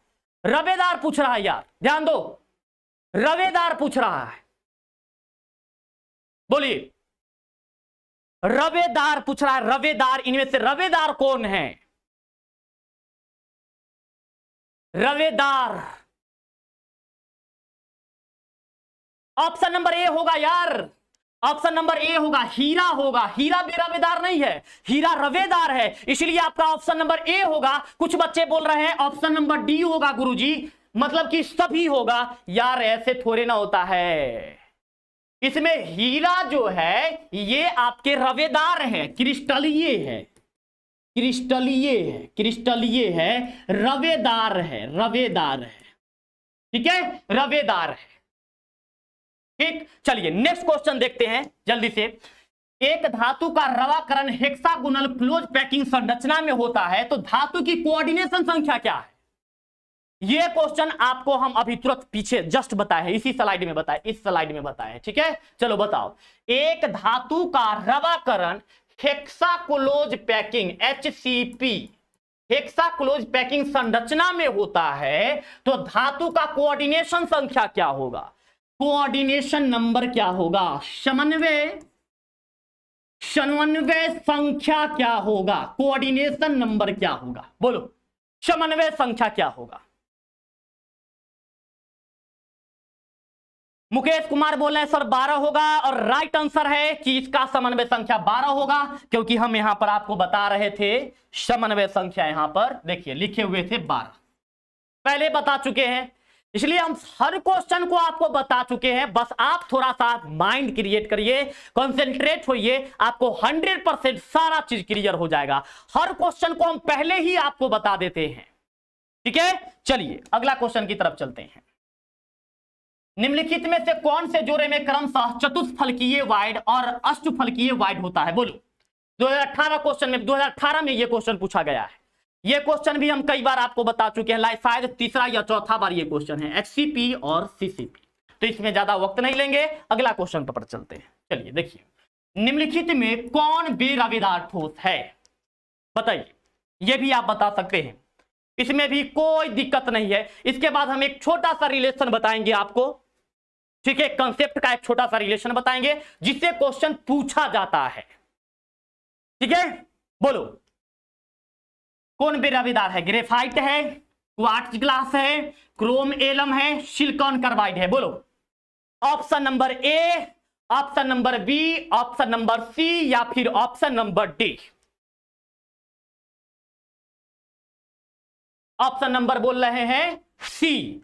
रवेदार पूछ रहा है यार, ध्यान दो, रवेदार पूछ रहा है। बोलिए, रवेदार पूछ रहा है, रवेदार। इनमें से रवेदार कौन है? रवेदार ऑप्शन नंबर ए होगा यार, ऑप्शन नंबर ए होगा, हीरा होगा। हीरा बेरवेदार नहीं है, हीरा रवेदार है, इसलिए आपका ऑप्शन नंबर ए होगा। कुछ बच्चे बोल रहे हैं ऑप्शन नंबर डी होगा गुरुजी, मतलब कि सभी होगा। यार ऐसे थोड़े ना होता है, इसमें हीरा जो है ये आपके रवेदार है, क्रिस्टलीय है, क्रिस्टलीय है, क्रिस्टलीय है, रवेदार है, रवेदार है, ठीक है, रवेदार है। ठीक, चलिए नेक्स्ट क्वेश्चन देखते हैं जल्दी से। एक धातु का रवाकरण हेक्सागोनल क्लोज पैकिंग संरचना में होता है तो धातु की कोऑर्डिनेशन संख्या क्या है? यह क्वेश्चन आपको हम अभी तुरंत पीछे जस्ट बताए, इसी स्लाइड में बताए, इस स्लाइड में बताए, ठीक है। चलो बताओ, एक धातु का रवाकरण हेक्साक्लोज पैकिंग HCP, हेक्साक्लोज पैकिंग संरचना में होता है तो धातु का कोऑर्डिनेशन संख्या क्या होगा? कोऑर्डिनेशन नंबर क्या होगा? समन्वय संख्या क्या होगा? कोऑर्डिनेशन नंबर क्या होगा? बोलो, समन्वय संख्या क्या होगा? मुकेश कुमार बोल रहे हैं सर 12 होगा, और राइट आंसर है कि इसका समन्वय संख्या 12 होगा, क्योंकि हम यहां पर आपको बता रहे थे समन्वय संख्या, यहां पर देखिए लिखे हुए थे 12, पहले बता चुके हैं, इसलिए हम हर क्वेश्चन को आपको बता चुके हैं। बस आप थोड़ा सा माइंड क्रिएट करिए, कंसेंट्रेट होइए, आपको 100% सारा चीज क्लियर हो जाएगा। हर क्वेश्चन को हम पहले ही आपको बता देते हैं, ठीक है। चलिए अगला क्वेश्चन की तरफ चलते हैं। निम्नलिखित में से कौन से जोड़े में क्रमशः चतुष्फलकीय वाइड और अष्टफलकीय वाइड होता है? बोलो। 2018 क्वेश्चन में, 2018 में यह क्वेश्चन पूछा गया है। यह क्वेश्चन भी हम कई बार आपको बता चुके हैं, शायद तीसरा या चौथा बार यह क्वेश्चन है, HCP और CCP। तो इसमें ज्यादा वक्त नहीं लेंगे, अगला क्वेश्चन पर चलते हैं। चलिए देखिए, निम्नलिखित में कौन बेरवेदार ठोस है, बताइए। ये भी आप बता सकते हैं, इसमें भी कोई दिक्कत नहीं है। इसके बाद हम एक छोटा सा रिलेशन बताएंगे आपको, ठीक है, कंसेप्ट का एक छोटा सा रिलेशन बताएंगे जिससे क्वेश्चन पूछा जाता है। ठीक है, बोलो कौन बेरवेदार है? ग्रेफाइट है, क्वार्ट्ज ग्लास है, क्रोम एलम है, सिलिकॉन कार्बाइड है। बोलो option number A, option number B, option number C या फिर option number D. Option number बोल रहे हैं सी,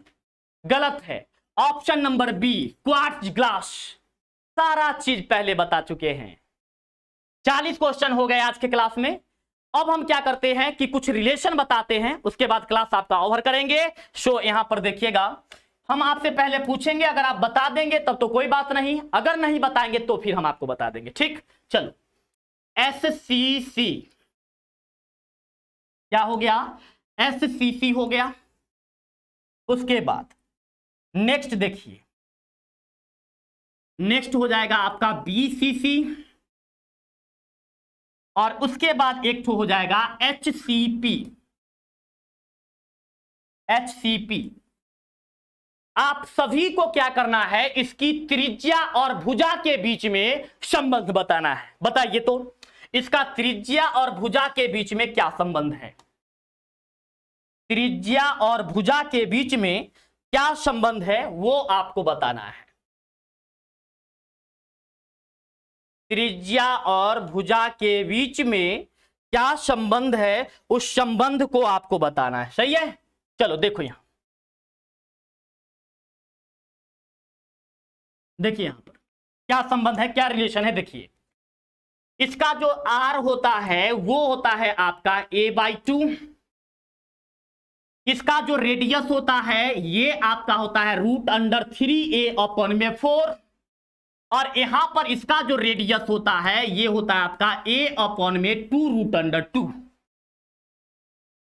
गलत है। Option number B quartz glass. सारा चीज पहले बता चुके हैं। 40 क्वेश्चन हो गए आज के क्लास में। अब हम क्या करते हैं कि कुछ रिलेशन बताते हैं, उसके बाद क्लास आपका ओवर करेंगे। सो यहां पर देखिएगा, हम आपसे पहले पूछेंगे, अगर आप बता देंगे तब तो कोई बात नहीं, अगर नहीं बताएंगे तो फिर हम आपको बता देंगे। ठीक, चलो SCC क्या हो गया? SCC हो गया। उसके बाद नेक्स्ट देखिए, नेक्स्ट हो जाएगा आपका BCC, और उसके बाद एक तो हो जाएगा HCP। आप सभी को क्या करना है, इसकी त्रिज्या और भुजा के बीच में संबंध बताना है। बताइए तो इसका त्रिज्या और भुजा के बीच में क्या संबंध है? त्रिज्या और भुजा के बीच में क्या संबंध है वो आपको बताना है। त्रिज्या और भुजा के बीच में क्या संबंध है, उस संबंध को आपको बताना है। सही है, चलो देखो यहां, देखिए यहां पर क्या संबंध है, क्या रिलेशन है। देखिए इसका जो R होता है वो होता है आपका a/2। इसका जो रेडियस होता है ये आपका होता है √3a/4, और यहां पर इसका जो रेडियस होता है ये होता है आपका a/2√2।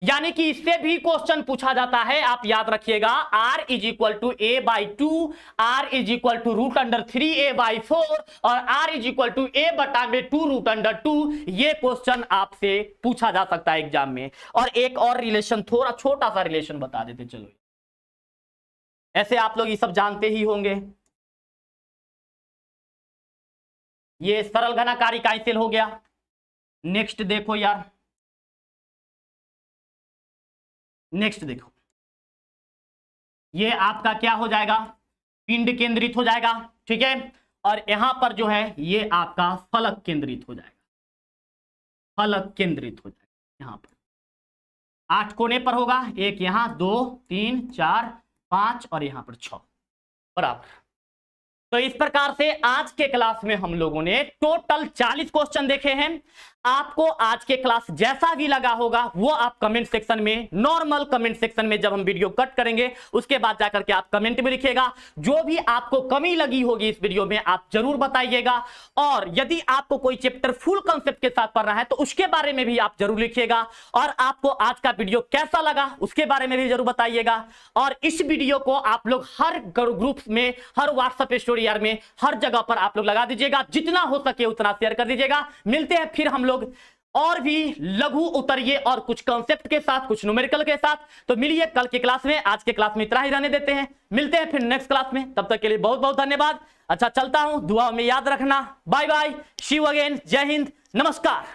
यानी कि इससे भी क्वेश्चन पूछा जाता है, आप याद रखिएगा। R = a/2, R = √3a/4 और R = a/2√2। ये क्वेश्चन आपसे पूछा जा सकता है एग्जाम में। और एक और रिलेशन, थोड़ा छोटा सा रिलेशन बता देते चलो। ऐसे आप लोग ये सब जानते ही होंगे। ये सरल घनाकारी काइंसिल हो गया। नेक्स्ट देखो यार, नेक्स्ट देखो, ये आपका क्या हो जाएगा, पिंड केंद्रित हो जाएगा। ठीक है, और यहां पर जो है ये आपका फलक केंद्रित हो जाएगा। फलक केंद्रित हो जाएगा, यहां पर 8 कोने पर होगा, एक यहां, 2 3 4 5 और यहां पर 6 बराबर। तो इस प्रकार से आज के क्लास में हम लोगों ने टोटल 40 क्वेश्चन देखे हैं। आपको आज के क्लास जैसा भी लगा होगा वो आप कमेंट सेक्शन में, नॉर्मल कमेंट सेक्शन में जब हम वीडियो कट करेंगे उसके बाद जाकर के आप कमेंट में लिखिएगा। जो भी आपको कमी लगी होगी इस वीडियो में आप जरूर बताइएगा। और यदि आपको कोई चैप्टर फुल कंसेप्ट के साथ पढ़ना है तो उसके बारे में भी आप जरूर लिखिएगा। और आपको आज का वीडियो कैसा लगा उसके बारे में भी जरूर बताइएगा। और इस वीडियो को आप लोग हर ग्रुप में, हर व्हाट्सएप स्टोरी में, हर जगह पर आप लोग लगा दीजिएगा। जितना हो सके उतना शेयर कर दीजिएगा। मिलते हैं फिर हम लोग और भी लघु उतरिए और कुछ कॉन्सेप्ट के साथ, कुछ न्यूमेरिकल के साथ। तो मिलिए कल की क्लास में। आज के क्लास में इतना ही रहने देते हैं, मिलते हैं फिर नेक्स्ट क्लास में। तब तक के लिए बहुत बहुत धन्यवाद। अच्छा चलता हूं, दुआ में याद रखना। Bye bye, see you again, जय हिंद, नमस्कार।